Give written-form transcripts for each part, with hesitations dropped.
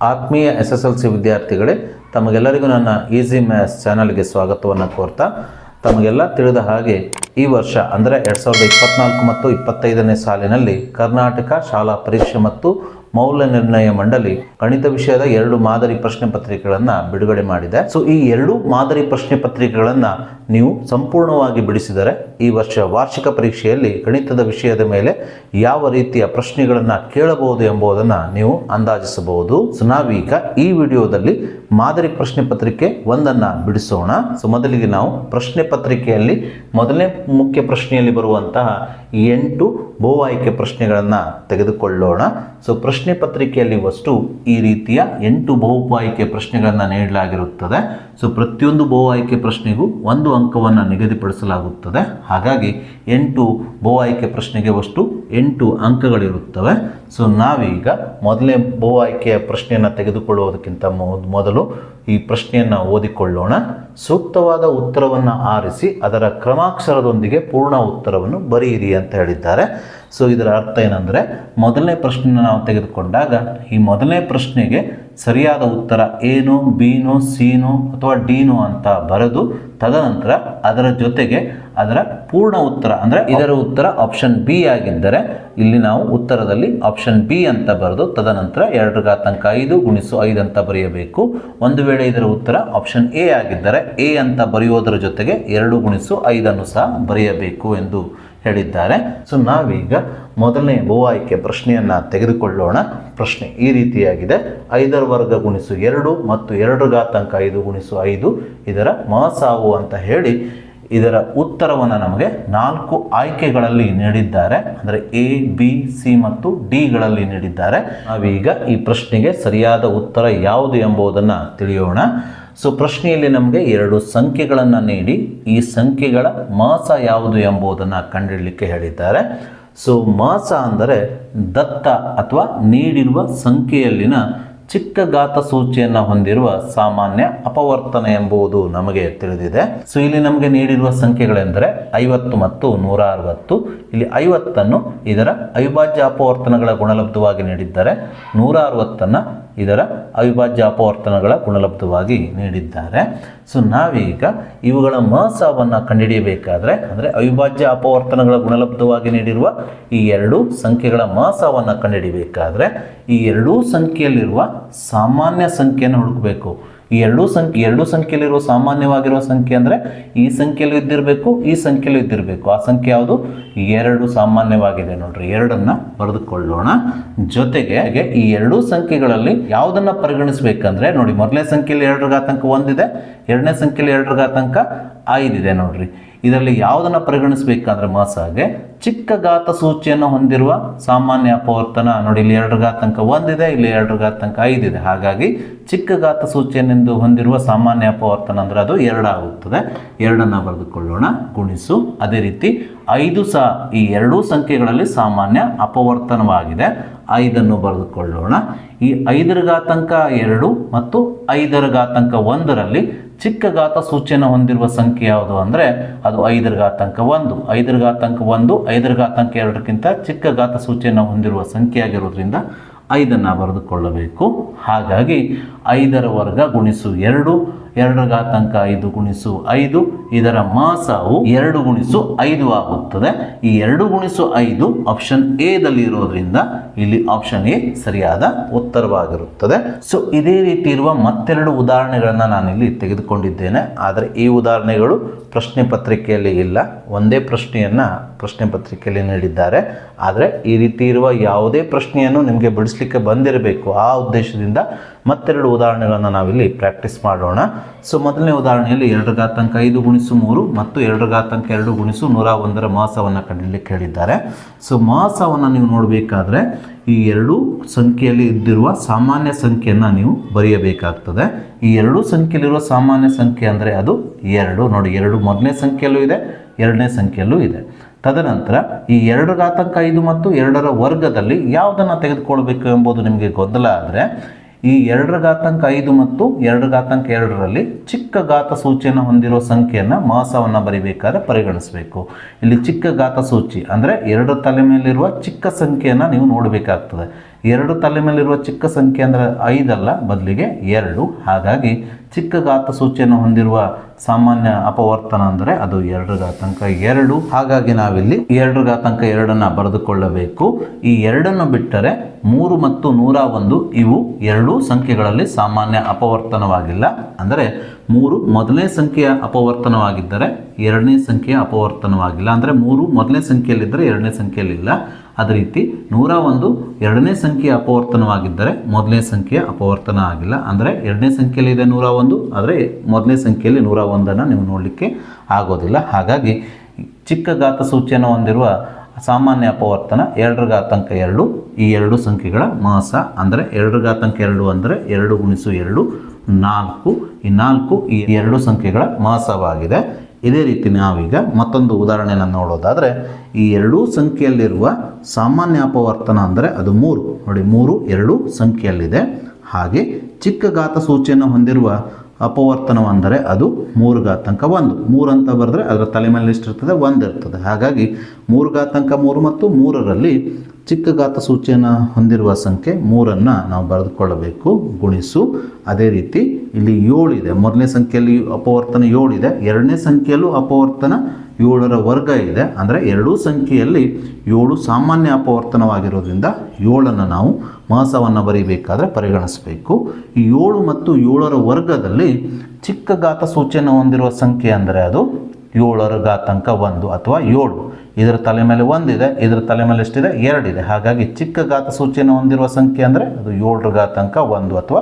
ಆತ್ಮೀಯ SSLC ವಿದ್ಯಾರ್ಥಿಗಳೇ, ತಮಗೆಲ್ಲರಿಗೂ ನನ್ನ ಈಸಿ ಮ್ಯಾಥ್ಸ್ ಚಾನಲ್ಗೆ ಸ್ವಾಗತವನ್ನು ಕೋರ್ತಾ, ತಮಗೆಲ್ಲ ತಿಳಿದ ಹಾಗೆ ಈ ವರ್ಷ ಅಂದರೆ 2024 ಮತ್ತು 25ನೇ ಸಾಲಿನಲ್ಲಿ ಕರ್ನಾಟಕ ಶಾಲಾ ಪರೀಕ್ಷೆ ಮತ್ತು ಮೌಲ್ಯ ನಿರ್ಣಯ ಮಂಡಳಿ ಗಣಿತ ವಿಷಯದ 2 ಮಾದರಿ ಪ್ರಶ್ನೆ ಪತ್ರಿಕೆಗಳನ್ನು ಬಿಡುಗಡೆ ಮಾಡಿದೆ. ಸೊ ಈ 2 ಮಾದರಿ ಪ್ರಶ್ನೆ ಪತ್ರಿಕೆಗಳನ್ನು ನೀವು ಸಂಪೂರ್ಣವಾಗಿ ಬಿಡಿಸಿದರೆ ಈ ವರ್ಷ ವಾರ್ಷಿಕ ಪರೀಕ್ಷೆಯಲ್ಲಿ ಗಣಿತದ ವಿಷಯದ ಮೇಲೆ ಯಾವ ರೀತಿಯ ಪ್ರಶ್ನೆಗಳನ್ನು ಕೇಳಬಹುದು ಎಂಬುದನ್ನು ನೀವು ಅಂದಾಜಿಸಬಹುದು. ಸೊ ನಾವೀಗ ಈ ವಿಡಿಯೋದಲ್ಲಿ ಮಾದರಿ ಪ್ರಶ್ನೆ ಪತ್ರಿಕೆ 1ಅನ್ನು ಬಿಡಿಸೋಣ. ಸೊ ಮೊದಲಿಗೆ ನಾವು ಪ್ರಶ್ನೆ ಪತ್ರಿಕೆಯಲ್ಲಿ ಮೊದಲನೇ ಮುಖ್ಯ ಪ್ರಶ್ನೆಯಲ್ಲಿ ಬರುವಂತಹ 8 ಬಹು ಆಯ್ಕೆ ಪ್ರಶ್ನೆಗಳನ್ನು ತೆಗೆದುಕೊಳ್ಳೋಣ. ಸೊ ಪ್ರಶ್ನೆ ಪತ್ರಿಕೆಯಲ್ಲಿ ವಸ್ತು ಈ ರೀತಿಯ 8 ಬಹು ಆಯ್ಕೆ ಪ್ರಶ್ನೆಗಳನ್ನು ನೀಡಲಾಗಿರುತ್ತದೆ. ಸೊ ಪ್ರತಿಯೊಂದು ಬಹು ಆಯ್ಕೆ ಪ್ರಶ್ನೆಗೂ 1 ಅಂಕವನ್ನು ನಿಗದಿಪಡಿಸಲಾಗುತ್ತದೆ. ಹಾಗಾಗಿ 8 ಬಹು ಆಯ್ಕೆ ಪ್ರಶ್ನೆಗೆ ವಸ್ತು 8 ಅಂಕಗಳಿರುತ್ತವೆ. ಸೊ ನಾವೀಗ ಮೊದಲನೇ ಬಹು ಆಯ್ಕೆಯ ಪ್ರಶ್ನೆಯನ್ನು ತೆಗೆದುಕೊಳ್ಳುವುದಕ್ಕಿಂತ ಮೊದಲು ಈ ಪ್ರಶ್ನೆಯನ್ನು ಓದಿಕೊಳ್ಳೋಣ. ಸೂಕ್ತವಾದ ಉತ್ತರವನ್ನು ಆರಿಸಿ ಅದರ ಕ್ರಮಾಕ್ಷರದೊಂದಿಗೆ ಪೂರ್ಣ ಉತ್ತರವನ್ನು ಬರೆಯಿರಿ ಅಂತ ಹೇಳಿದ್ದಾರೆ. ಸೊ ಇದರ ಅರ್ಥ ಏನಂದರೆ, ಮೊದಲನೇ ಪ್ರಶ್ನೆಯನ್ನು ನಾವು ತೆಗೆದುಕೊಂಡಾಗ ಈ ಮೊದಲನೇ ಪ್ರಶ್ನೆಗೆ ಸರಿಯಾದ ಉತ್ತರ ಏನೋ, ಬಿನೋ, ಸಿನೋ ಅಥವಾ ಡಿನೋ ಅಂತ ಬರೆದು ತದನಂತರ ಅದರ ಜೊತೆಗೆ ಅದರ ಪೂರ್ಣ ಉತ್ತರ ಅಂದರೆ ಇದರ ಉತ್ತರ ಆಪ್ಷನ್ ಬಿ ಆಗಿದ್ದರೆ ಇಲ್ಲಿ ನಾವು ಉತ್ತರದಲ್ಲಿ ಆಪ್ಷನ್ ಬಿ ಅಂತ ಬರೆದು ತದನಂತರ 2⁵5 × 5 ಅಂತ ಬರೆಯಬೇಕು. ಒಂದು ವೇಳೆ ಇದರ ಉತ್ತರ ಆಪ್ಷನ್ ಎ ಆಗಿದ್ದರೆ ಎ ಅಂತ ಬರೆಯೋದರ ಜೊತೆಗೆ 2 × 5 ಸಹ ಬರೆಯಬೇಕು ಎಂದು ಹೇಳಿದ್ದಾರೆ. ಸೊ ನಾವೀಗ ಮೊದಲನೇ ಬಹು ಆಯ್ಕೆ ಪ್ರಶ್ನೆಯನ್ನು ತೆಗೆದುಕೊಳ್ಳೋಣ. ಪ್ರಶ್ನೆ ಈ ರೀತಿಯಾಗಿದೆ: 5 ವರ್ಗ × 2 ಮತ್ತು 2⁵5 × 5 ಇದರ ಮಹಾಸಾವು ಅಂತ ಹೇಳಿ ಇದರ ಉತ್ತರವನ್ನು ನಮಗೆ 4 ಆಯ್ಕೆಗಳಲ್ಲಿ ನೀಡಿದ್ದಾರೆ. ಅಂದರೆ ಎ, ಬಿ, ಸಿ ಮತ್ತು ಡಿಗಳಲ್ಲಿ ನೀಡಿದ್ದಾರೆ. ನಾವೀಗ ಈ ಪ್ರಶ್ನೆಗೆ ಸರಿಯಾದ ಉತ್ತರ ಯಾವುದು ಎಂಬುದನ್ನು ತಿಳಿಯೋಣ. ಸೊ ಪ್ರಶ್ನೆಯಲ್ಲಿ ನಮಗೆ 2 ಸಂಖ್ಯೆಗಳನ್ನು ನೀಡಿ ಈ ಸಂಖ್ಯೆಗಳ ಮಾಸ ಯಾವುದು ಎಂಬುದನ್ನು ಕಂಡುಹಿಡಲಿಕ್ಕೆ ಹೇಳಿದ್ದಾರೆ. ಸೊ ಮಾಸ ಅಂದರೆ ದತ್ತ ಅಥವಾ ನೀಡಿರುವ ಸಂಖ್ಯೆಯಲ್ಲಿನ ಚಿಕ್ಕ ಘಾತ ಸೂಚಿಯನ್ನು ಹೊಂದಿರುವ ಸಾಮಾನ್ಯ ಅಪವರ್ತನ ಎಂಬುದು ನಮಗೆ ತಿಳಿದಿದೆ. ಸೊ ಇಲ್ಲಿ ನಮಗೆ ನೀಡಿರುವ ಸಂಖ್ಯೆಗಳೆಂದರೆ 50 ಮತ್ತು 160. ಇಲ್ಲಿ 50ಅನ್ನು ಇದರ ಅವಿಭಾಜ್ಯ ಅಪವರ್ತನಗಳ ಗುಣಲಬ್ಧವಾಗಿ ನೀಡಿದ್ದಾರೆ, 160ಅನ್ನು ಇದರ ಅವಿಭಾಜ್ಯ ಅಪವರ್ತನಗಳ ಗುಣಲಬ್ಧವಾಗಿ ನೀಡಿದ್ದಾರೆ. ಸೊ ನಾವೀಗ ಇವುಗಳ ಮಹಾಸಾವನ್ನು ಕಂಡುಹಿಡಿಯಬೇಕಾದ್ರೆ ಅಂದರೆ ಅವಿಭಾಜ್ಯ ಅಪವರ್ತನಗಳ ಗುಣಲಬ್ಧವಾಗಿ ನೀಡಿರುವ ಈ 2 ಸಂಖ್ಯೆಗಳ ಮಹಾಸಾವನ್ನು ಕಂಡುಹಿಡಿಯಬೇಕಾದ್ರೆ ಈ 2 ಸಂಖ್ಯೆಯಲ್ಲಿರುವ ಸಾಮಾನ್ಯ ಸಂಖ್ಯೆಯನ್ನು ಹುಡುಕಬೇಕು. ಈ 2 ಸಂಖ್ಯೆಯಲ್ಲಿರುವ ಸಾಮಾನ್ಯವಾಗಿರುವ ಸಂಖ್ಯೆ ಅಂದರೆ ಈ ಸಂಖ್ಯೆಯಲ್ಲೂ ಇದ್ದಿರಬೇಕು, ಈ ಸಂಖ್ಯೆಯಲ್ಲೂ ಇದ್ದಿರಬೇಕು. ಆ ಸಂಖ್ಯೆ ಯಾವುದು? 2 ಸಾಮಾನ್ಯವಾಗಿದೆ ನೋಡ್ರಿ, 2ಅನ್ನು ಬರೆದುಕೊಳ್ಳೋಣ. ಜೊತೆಗೆ ಈ 2 ಸಂಖ್ಯೆಗಳಲ್ಲಿ ಯಾವುದನ್ನು ಪರಿಗಣಿಸಬೇಕಂದ್ರೆ ನೋಡಿ, ಮೊದಲನೇ ಸಂಖ್ಯೆಯಲ್ಲಿ 2⁵1 ಇದೆ, ಎರಡನೇ ಸಂಖ್ಯೆಯಲ್ಲಿ 2⁵5 ಇದೆ ನೋಡ್ರಿ. ಇದರಲ್ಲಿ ಯಾವುದನ್ನು ಪರಿಗಣಿಸಬೇಕಂದ್ರೆ ಮಾಸಾಗೆ ಚಿಕ್ಕ ಘಾತ ಸೂಚಿಯನ್ನು ಹೊಂದಿರುವ ಸಾಮಾನ್ಯ ಅಪವರ್ತನ ನೋಡಿ, ಇಲ್ಲಿ 2⁵1 ಇದೆ, ಇಲ್ಲಿ 2⁵5 ಇದೆ. ಹಾಗಾಗಿ ಚಿಕ್ಕ ಘಾತ ಸೂಚಿಯನ್ನೆಂದು ಹೊಂದಿರುವ ಸಾಮಾನ್ಯ ಅಪವರ್ತನ ಅಂದರೆ ಅದು 2 ಆಗುತ್ತದೆ. 2ಅನ್ನು ಬರೆದುಕೊಳ್ಳೋಣ, ಗುಣಿಸು. ಅದೇ ರೀತಿ 5 ಸಹ ಈ 2 ಸಂಖ್ಯೆಗಳಲ್ಲಿ ಸಾಮಾನ್ಯ ಅಪವರ್ತನವಾಗಿದೆ. 5ಅನ್ನು ಬರೆದುಕೊಳ್ಳೋಣ. ಈ 5⁵2 ಮತ್ತು 5⁵1ರಲ್ಲಿ ಚಿಕ್ಕ ಘಾತ ಸೂಚಿಯನ್ನು ಹೊಂದಿರುವ ಸಂಖ್ಯೆ ಯಾವುದು ಅಂದರೆ ಅದು 5⁵1. 5⁵1 5⁵2ಕ್ಕಿಂತ ಚಿಕ್ಕ ಘಾತ ಸೂಚಿಯನ್ನು ಹೊಂದಿರುವ ಸಂಖ್ಯೆ ಆಗಿರೋದ್ರಿಂದ 5ಅನ್ನು ಬರೆದುಕೊಳ್ಳಬೇಕು. ಹಾಗಾಗಿ 5 ವರ್ಗ × 2 2⁵5 × 5 ಇದರ ಮಾಸಾವು 2 × 5 ಆಗುತ್ತದೆ. ಈ 2 × 5 ಆಪ್ಷನ್ ಎ ದಲ್ಲಿ ಇರೋದ್ರಿಂದ ಇಲ್ಲಿ ಆಪ್ಷನ್ ಎ ಸರಿಯಾದ ಉತ್ತರವಾಗಿರುತ್ತದೆ. ಸೊ ಇದೇ ರೀತಿ ಇರುವ ಮತ್ತೆರಡು ಉದಾಹರಣೆಗಳನ್ನು ನಾನಿಲ್ಲಿ ತೆಗೆದುಕೊಂಡಿದ್ದೇನೆ. ಆದರೆ ಈ ಉದಾಹರಣೆಗಳು ಪ್ರಶ್ನೆ ಪತ್ರಿಕೆಯಲ್ಲಿ ಇಲ್ಲ. ಒಂದೇ ಪ್ರಶ್ನೆಯನ್ನು ಪ್ರಶ್ನೆ ಪತ್ರಿಕೆಯಲ್ಲಿ ನೀಡಿದ್ದಾರೆ. ಆದರೆ ಈ ರೀತಿ ಇರುವ ಯಾವುದೇ ಪ್ರಶ್ನೆಯನ್ನು ನಿಮಗೆ ಬಿಡಿಸಲಿಕ್ಕೆ ಬಂದಿರಬೇಕು. ಆ ಉದ್ದೇಶದಿಂದ ಮತ್ತೆರಡು ಉದಾಹರಣೆಗಳನ್ನು ನಾವಿಲ್ಲಿ ಪ್ರಾಕ್ಟೀಸ್ ಮಾಡೋಣ. ಸೊ ಮೊದಲನೇ ಉದಾಹರಣೆಯಲ್ಲಿ 2⁵5 × 3 ಮತ್ತು 2⁵2 × 101ರ ಮಾಸವನ್ನು ಕಂಡುಹಿಡಲಿಕ್ಕೆ ಹೇಳಿದ್ದಾರೆ. ಸೊ ಮಾಸವನ್ನು ನೀವು ನೋಡಬೇಕಾದ್ರೆ ಈ 2 ಸಂಖ್ಯೆಯಲ್ಲಿ ಇದ್ದಿರುವ ಸಾಮಾನ್ಯ ಸಂಖ್ಯೆಯನ್ನು ನೀವು ಬರೆಯಬೇಕಾಗ್ತದೆ. ಈ 2 ಸಂಖ್ಯೆಯಲ್ಲಿರುವ ಸಾಮಾನ್ಯ ಸಂಖ್ಯೆ ಅಂದರೆ ಅದು 2 ನೋಡಿ, 2 ಮೊದಲನೇ ಸಂಖ್ಯೆಯಲ್ಲೂ ಇದೆ, ಎರಡನೇ ಸಂಖ್ಯೆಯಲ್ಲೂ ಇದೆ. ತದನಂತರ ಈ 2⁵5 ಮತ್ತು 2ರ ವರ್ಗದಲ್ಲಿ ಯಾವುದನ್ನು ತೆಗೆದುಕೊಳ್ಬೇಕು ಎಂಬುದು ನಿಮಗೆ ಗೊಂದಲ ಆದರೆ ಈ 2⁵5 ಮತ್ತು 2⁵2ರಲ್ಲಿ ಚಿಕ್ಕ ಘಾತ ಸೂಚಿಯನ್ನು ಹೊಂದಿರುವ ಸಂಖ್ಯೆಯನ್ನು ಮಾಸವನ್ನು ಬರಿಬೇಕಾದ್ರೆ ಪರಿಗಣಿಸಬೇಕು. ಇಲ್ಲಿ ಚಿಕ್ಕ ಘಾತ ಸೂಚಿ ಅಂದರೆ 2 ತಲೆ ಮೇಲಿರುವ ಚಿಕ್ಕ ಸಂಖ್ಯೆಯನ್ನು ನೀವು ನೋಡಬೇಕಾಗ್ತದೆ. ಎರಡು ತಲೆ ಮೇಲಿರುವ ಚಿಕ್ಕ ಸಂಖ್ಯೆ ಅಂದರೆ 5 ಅಲ್ಲ, ಬದಲಿಗೆ 2. ಹಾಗಾಗಿ ಚಿಕ್ಕ ಘಾತ ಸೂಚಿಯನ್ನು ಹೊಂದಿರುವ ಸಾಮಾನ್ಯ ಅಪವರ್ತನ ಅಂದರೆ ಅದು 2 ಹಾಗಾಗಿ ನಾವಿಲ್ಲಿ 2 ಬರೆದುಕೊಳ್ಳಬೇಕು. ಈ 2 ಬಿಟ್ಟರೆ 3 ಮತ್ತು 101 ಇವು ಎರಡೂ ಸಂಖ್ಯೆಗಳಲ್ಲಿ ಸಾಮಾನ್ಯ ಅಪವರ್ತನವಾಗಿಲ್ಲ. ಅಂದರೆ 3 ಮೊದಲನೇ ಸಂಖ್ಯೆಯ ಅಪವರ್ತನವಾಗಿದ್ದರೆ 2ನೇ ಸಂಖ್ಯೆಯ ಅಪವರ್ತನವಾಗಿಲ್ಲ. ಅಂದರೆ 3 ಮೊದಲನೇ ಸಂಖ್ಯೆಯಲ್ಲಿದ್ದರೆ 2ನೇ ಸಂಖ್ಯೆಯಲ್ಲಿಲ್ಲ. ಅದೇ ರೀತಿ 101 2ನೇ ಸಂಖ್ಯೆಯ ಅಪವರ್ತನವಾಗಿದ್ದರೆ ಮೊದಲನೇ ಸಂಖ್ಯೆಯ ಅಪವರ್ತನ ಆಗಿಲ್ಲ. ಅಂದರೆ 2ನೇ ಸಂಖ್ಯೆಯಲ್ಲಿದೆ 101, ಆದರೆ ಮೊದಲನೇ ಸಂಖ್ಯೆಯಲ್ಲಿ 101 ನೀವು ನೋಡಲಿಕ್ಕೆ ಆಗೋದಿಲ್ಲ. ಹಾಗಾಗಿ ಚಿಕ್ಕ ಘಾತ ಸೂಚಿಯನ್ನು ಹೊಂದಿರುವ ಸಾಮಾನ್ಯ ಅಪವರ್ತನ 2 ಈ ಎರಡು ಸಂಖ್ಯೆಗಳ ಮಾಸ. ಅಂದರೆ 2 ಅಂದರೆ 2 × 2 4. ಈ 4 ಈ ಎರಡು ಸಂಖ್ಯೆಗಳ ಮಾಸವಾಗಿದೆ. ಇದೇ ರೀತಿ ನಾವೀಗ ಮತ್ತೊಂದು ಉದಾಹರಣೆಯನ್ನು ನೋಡೋದಾದರೆ ಈ ಎರಡೂ ಸಂಖ್ಯೆಯಲ್ಲಿರುವ ಸಾಮಾನ್ಯ ಅಪವರ್ತನ ಅಂದರೆ ಅದು 3. ನೋಡಿ 3 ಎರಡೂ ಸಂಖ್ಯೆಯಲ್ಲಿದೆ. ಹಾಗೆ ಚಿಕ್ಕ ಘಾತ ಸೂಚಿಯನ್ನು ಹೊಂದಿರುವ ಅಪವರ್ತನವೆಂದರೆ ಅದು 3 3 ಅಂತ ಬರೆದ್ರೆ ಅದರ ತಲೆ ಮೇಲೆ ಎಷ್ಟಿರ್ತದೆ? 1 ಇರ್ತದೆ. ಹಾಗಾಗಿ 3 ಮತ್ತು 3ರಲ್ಲಿ ಚಿಕ್ಕ ಘಾತ ಸೂಚಿಯನ್ನು ಹೊಂದಿರುವ ಸಂಖ್ಯೆ 3ಅನ್ನು ನಾವು ಬರೆದುಕೊಳ್ಳಬೇಕು, ಗುಣಿಸು. ಅದೇ ರೀತಿ ಇಲ್ಲಿ 7 ಇದೆ. ಮೊದಲನೇ ಸಂಖ್ಯೆಯಲ್ಲಿ ಅಪವರ್ತನ 7 ಇದೆ, ಎರಡನೇ ಸಂಖ್ಯೆಯಲ್ಲೂ ಅಪವರ್ತನ 7ರ ವರ್ಗ ಇದೆ. ಅಂದರೆ ಎರಡೂ ಸಂಖ್ಯೆಯಲ್ಲಿ 7 ಸಾಮಾನ್ಯ ಅಪವರ್ತನವಾಗಿರೋದ್ರಿಂದ 7ಅನ್ನು ನಾವು ಮಾಸವನ್ನು ಬರೀಬೇಕಾದ್ರೆ ಪರಿಗಣಿಸಬೇಕು. ಈ 7 ಮತ್ತು 7ರ ವರ್ಗದಲ್ಲಿ ಚಿಕ್ಕ ಘಾತ ಸೂಚಿಯನ್ನು ಹೊಂದಿರುವ ಸಂಖ್ಯೆ ಅಂದರೆ ಅದು 7 ಅಥವಾ 7. ಇದರ ತಲೆ ಮೇಲೆ 1 ಇದೆ, ಇದರ ತಲೆ ಮೇಲೆ ಎಷ್ಟಿದೆ? 2 ಇದೆ. ಹಾಗಾಗಿ ಚಿಕ್ಕ ಘಾತ ಸೂಚಿಯನ್ನು ಹೊಂದಿರುವ ಸಂಖ್ಯೆ ಅಂದರೆ ಅದು 7 ಅಥವಾ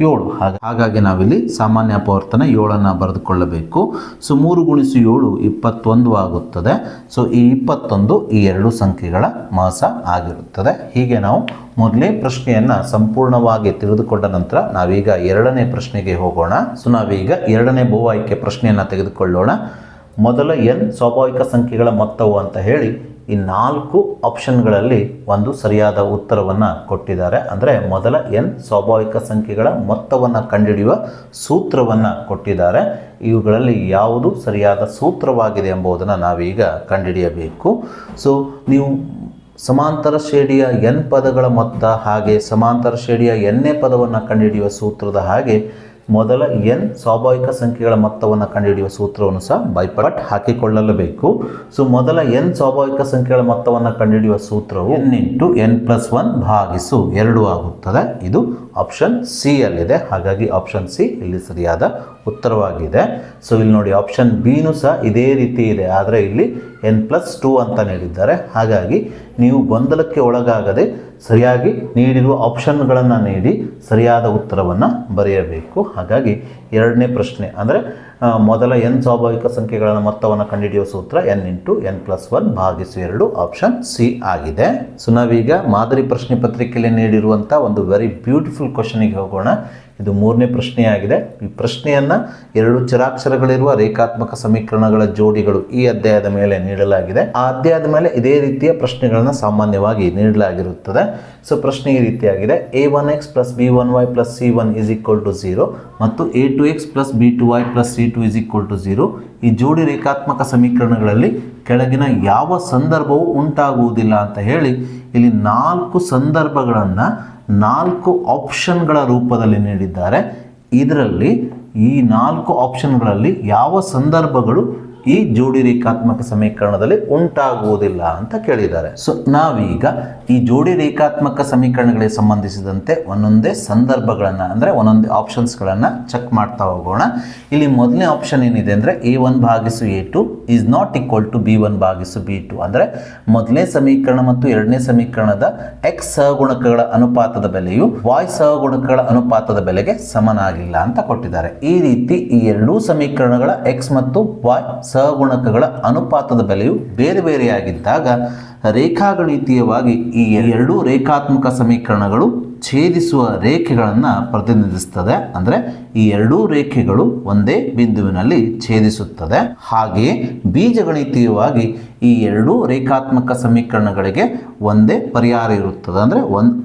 7. ಹಾಗಾಗಿ ನಾವಿಲ್ಲಿ ಸಾಮಾನ್ಯ ಅಪವರ್ತನ 7ಅನ್ನು ಬರೆದುಕೊಳ್ಳಬೇಕು. ಸೊ 3 × 7 21 ಆಗುತ್ತದೆ. ಸೊ ಈ 21 ಈ ಎರಡು ಸಂಖ್ಯೆಗಳ ಮಾಸ ಆಗಿರುತ್ತದೆ. ಹೀಗೆ ನಾವು ಮೊದಲನೇ ಪ್ರಶ್ನೆಯನ್ನು ಸಂಪೂರ್ಣವಾಗಿ ತಿಳಿದುಕೊಂಡ ನಂತರ ನಾವೀಗ ಎರಡನೇ ಪ್ರಶ್ನೆಗೆ ಹೋಗೋಣ. ಸೊ ನಾವೀಗ ಎರಡನೇ ಬಹು ಆಯ್ಕೆ ಪ್ರಶ್ನೆಯನ್ನು ತೆಗೆದುಕೊಳ್ಳೋಣ. ಮೊದಲ n ಸ್ವಾಭಾವಿಕ ಸಂಖ್ಯೆಗಳ ಮೊತ್ತವು ಅಂತ ಹೇಳಿ ಈ 4 ಆಪ್ಷನ್ಗಳಲ್ಲಿ ಒಂದು ಸರಿಯಾದ ಉತ್ತರವನ್ನು ಕೊಟ್ಟಿದ್ದಾರೆ. ಅಂದರೆ ಮೊದಲ n ಸ್ವಾಭಾವಿಕ ಸಂಖ್ಯೆಗಳ ಮೊತ್ತವನ್ನು ಕಂಡುಹಿಡಿಯುವ ಸೂತ್ರವನ್ನು ಕೊಟ್ಟಿದ್ದಾರೆ. ಇವುಗಳಲ್ಲಿ ಯಾವುದು ಸರಿಯಾದ ಸೂತ್ರವಾಗಿದೆ ಎಂಬುದನ್ನು ನಾವೀಗ ಕಂಡುಹಿಡಿಯಬೇಕು. ಸೊ ನೀವು ಸಮಾಂತರ ಶ್ರೇಣಿಯ n ಪದಗಳ ಮೊತ್ತ ಹಾಗೆ ಸಮಾಂತರ ಶ್ರೇಣಿಯ nನೇ ಪದವನ್ನು ಕಂಡುಹಿಡಿಯುವ ಸೂತ್ರದ ಹಾಗೆ ಮೊದಲ n ಸ್ವಾಭಾವಿಕ ಸಂಖ್ಯೆಗಳ ಮೊತ್ತವನ್ನು ಕಂಡುಹಿಡಿಯುವ ಸೂತ್ರವನ್ನು ಸಹ ಬೈಪಾಟ್ ಹಾಕಿಕೊಳ್ಳಲೇಬೇಕು. ಸೊ ಮೊದಲ n ಸ್ವಾಭಾವಿಕ ಸಂಖ್ಯೆಗಳ ಮೊತ್ತವನ್ನು ಕಂಡುಹಿಡಿಯುವ ಸೂತ್ರವು n × n+1 ಭಾಗಿಸು 2 ಆಗುತ್ತದೆ. ಇದು ಆಪ್ಷನ್ ಸಿ ಯಲ್ಲಿದೆ. ಹಾಗಾಗಿ ಆಪ್ಷನ್ ಸಿ ಇಲ್ಲಿ ಸರಿಯಾದ ಉತ್ತರವಾಗಿದೆ. ಸೊ ಇಲ್ಲಿ ನೋಡಿ ಆಪ್ಷನ್ ಬಿನೂ ಸಹ ಇದೇ ರೀತಿ ಇದೆ, ಆದರೆ ಇಲ್ಲಿ n+2 ಅಂತ ನೀಡಿದ್ದಾರೆ. ಹಾಗಾಗಿ ನೀವು ಗೊಂದಲಕ್ಕೆ ಒಳಗಾಗದೆ ಸರಿಯಾಗಿ ನೀಡಿರುವ ಆಪ್ಷನ್ಗಳನ್ನು ನೀಡಿ ಸರಿಯಾದ ಉತ್ತರವನ್ನು ಬರೆಯಬೇಕು. ಹಾಗಾಗಿ ಎರಡನೇ ಪ್ರಶ್ನೆ ಅಂದರೆ ಮೊದಲ n ಸ್ವಾಭಾವಿಕ ಸಂಖ್ಯೆಗಳ ಮೊತ್ತವನ್ನು ಕಂಡುಹಿಡಿಯುವ ಸೂತ್ರ n × n+1 ಭಾಗಿಸು 2 ಆಪ್ಷನ್ ಸಿ ಆಗಿದೆ. ಸೊ ನಾವೀಗ ಮಾದರಿ ಪ್ರಶ್ನೆ ಪತ್ರಿಕೆಯಲ್ಲಿ ನೀಡಿರುವಂಥ ಒಂದು ವೆರಿ ಬ್ಯೂಟಿಫುಲ್ ಕ್ವಶನಿಗೆ ಹೋಗೋಣ. ಇದು ಮೂರನೇ ಪ್ರಶ್ನೆಯಾಗಿದೆ. ಈ ಪ್ರಶ್ನೆಯನ್ನು 2 ಚರಾಕ್ಷರಗಳಿರುವ ರೇಖಾತ್ಮಕ ಸಮೀಕರಣಗಳ ಜೋಡಿಗಳು ಈ ಅಧ್ಯಾಯದ ಮೇಲೆ ನೀಡಲಾಗಿದೆ. ಆ ಅಧ್ಯಾಯದ ಮೇಲೆ ಇದೇ ರೀತಿಯ ಪ್ರಶ್ನೆಗಳನ್ನು ಸಾಮಾನ್ಯವಾಗಿ ನೀಡಲಾಗಿರುತ್ತದೆ. ಸೊ ಪ್ರಶ್ನೆ ಈ ರೀತಿಯಾಗಿದೆ: a1x + b1y + c1 = 0 ಮತ್ತು a2x + b2y + c2 = 0. ಈ ಜೋಡಿ ರೇಖಾತ್ಮಕ ಸಮೀಕರಣಗಳಲ್ಲಿ ಕೆಳಗಿನ ಯಾವ ಸಂದರ್ಭವೂ ಉಂಟಾಗುವುದಿಲ್ಲ ಅಂತ ಹೇಳಿ ಇಲ್ಲಿ 4 ಸಂದರ್ಭಗಳನ್ನು 4 ಆಪ್ಷನ್ಗಳ ರೂಪದಲ್ಲಿ ನೀಡಿದ್ದಾರೆ. ಇದರಲ್ಲಿ ಈ 4 ಆಪ್ಷನ್ಗಳಲ್ಲಿ ಯಾವ ಸಂದರ್ಭಗಳು ಈ ಜೋಡಿ ರೇಖಾತ್ಮಕ ಸಮೀಕರಣದಲ್ಲಿ ಉಂಟಾಗುವುದಿಲ್ಲ ಅಂತ ಕೇಳಿದ್ದಾರೆ. ಸೊ ನಾವೀಗ ಈ ಜೋಡಿ ರೇಖಾತ್ಮಕ ಸಮೀಕರಣಗಳಿಗೆ ಸಂಬಂಧಿಸಿದಂತೆ ಒಂದೊಂದೇ ಸಂದರ್ಭಗಳನ್ನು ಅಂದರೆ ಒಂದೊಂದೇ ಆಪ್ಷನ್ಸ್ಗಳನ್ನು ಚೆಕ್ ಮಾಡ್ತಾ ಹೋಗೋಣ. ಇಲ್ಲಿ ಮೊದಲನೇ ಆಪ್ಷನ್ ಏನಿದೆ ಅಂದರೆ a1 ಭಾಗಿಸು a2 ≠ b1 ಭಾಗಿಸು b2. ಅಂದರೆ ಮೊದಲನೇ ಸಮೀಕರಣ ಮತ್ತು ಎರಡನೇ ಸಮೀಕರಣದ x ಸಹಗುಣಕಗಳ ಅನುಪಾತದ ಬೆಲೆಯು y ಸಹಗುಣಕಗಳ ಅನುಪಾತದ ಬೆಲೆಗೆ ಸಮನಾಗಿಲ್ಲ ಅಂತ ಕೊಟ್ಟಿದ್ದಾರೆ. ಈ ರೀತಿ ಈ ಎರಡೂ ಸಮೀಕರಣಗಳ x ಮತ್ತು y ಸಹಗುಣಕಗಳ ಅನುಪಾತದ ಬೆಲೆಯು ಬೇರೆ ಬೇರೆಯಾಗಿದ್ದಾಗ ರೇಖಾಗಣಿತೀಯವಾಗಿ ಈ ಎರಡೂ ರೇಖಾತ್ಮಕ ಸಮೀಕರಣಗಳು ಛೇದಿಸುವ ರೇಖೆಗಳನ್ನು ಪ್ರತಿನಿಧಿಸುತ್ತದೆ. ಅಂದರೆ ಈ ಎರಡೂ ರೇಖೆಗಳು ಒಂದೇ ಬಿಂದುವಿನಲ್ಲಿ ಛೇದಿಸುತ್ತದೆ. ಹಾಗೆಯೇ ಬೀಜಗಣಿತೀಯವಾಗಿ ಈ ಎರಡೂ ರೇಖಾತ್ಮಕ ಸಮೀಕರಣಗಳಿಗೆ ಒಂದೇ ಪರಿಹಾರ ಇರುತ್ತದೆ, ಅಂದರೆ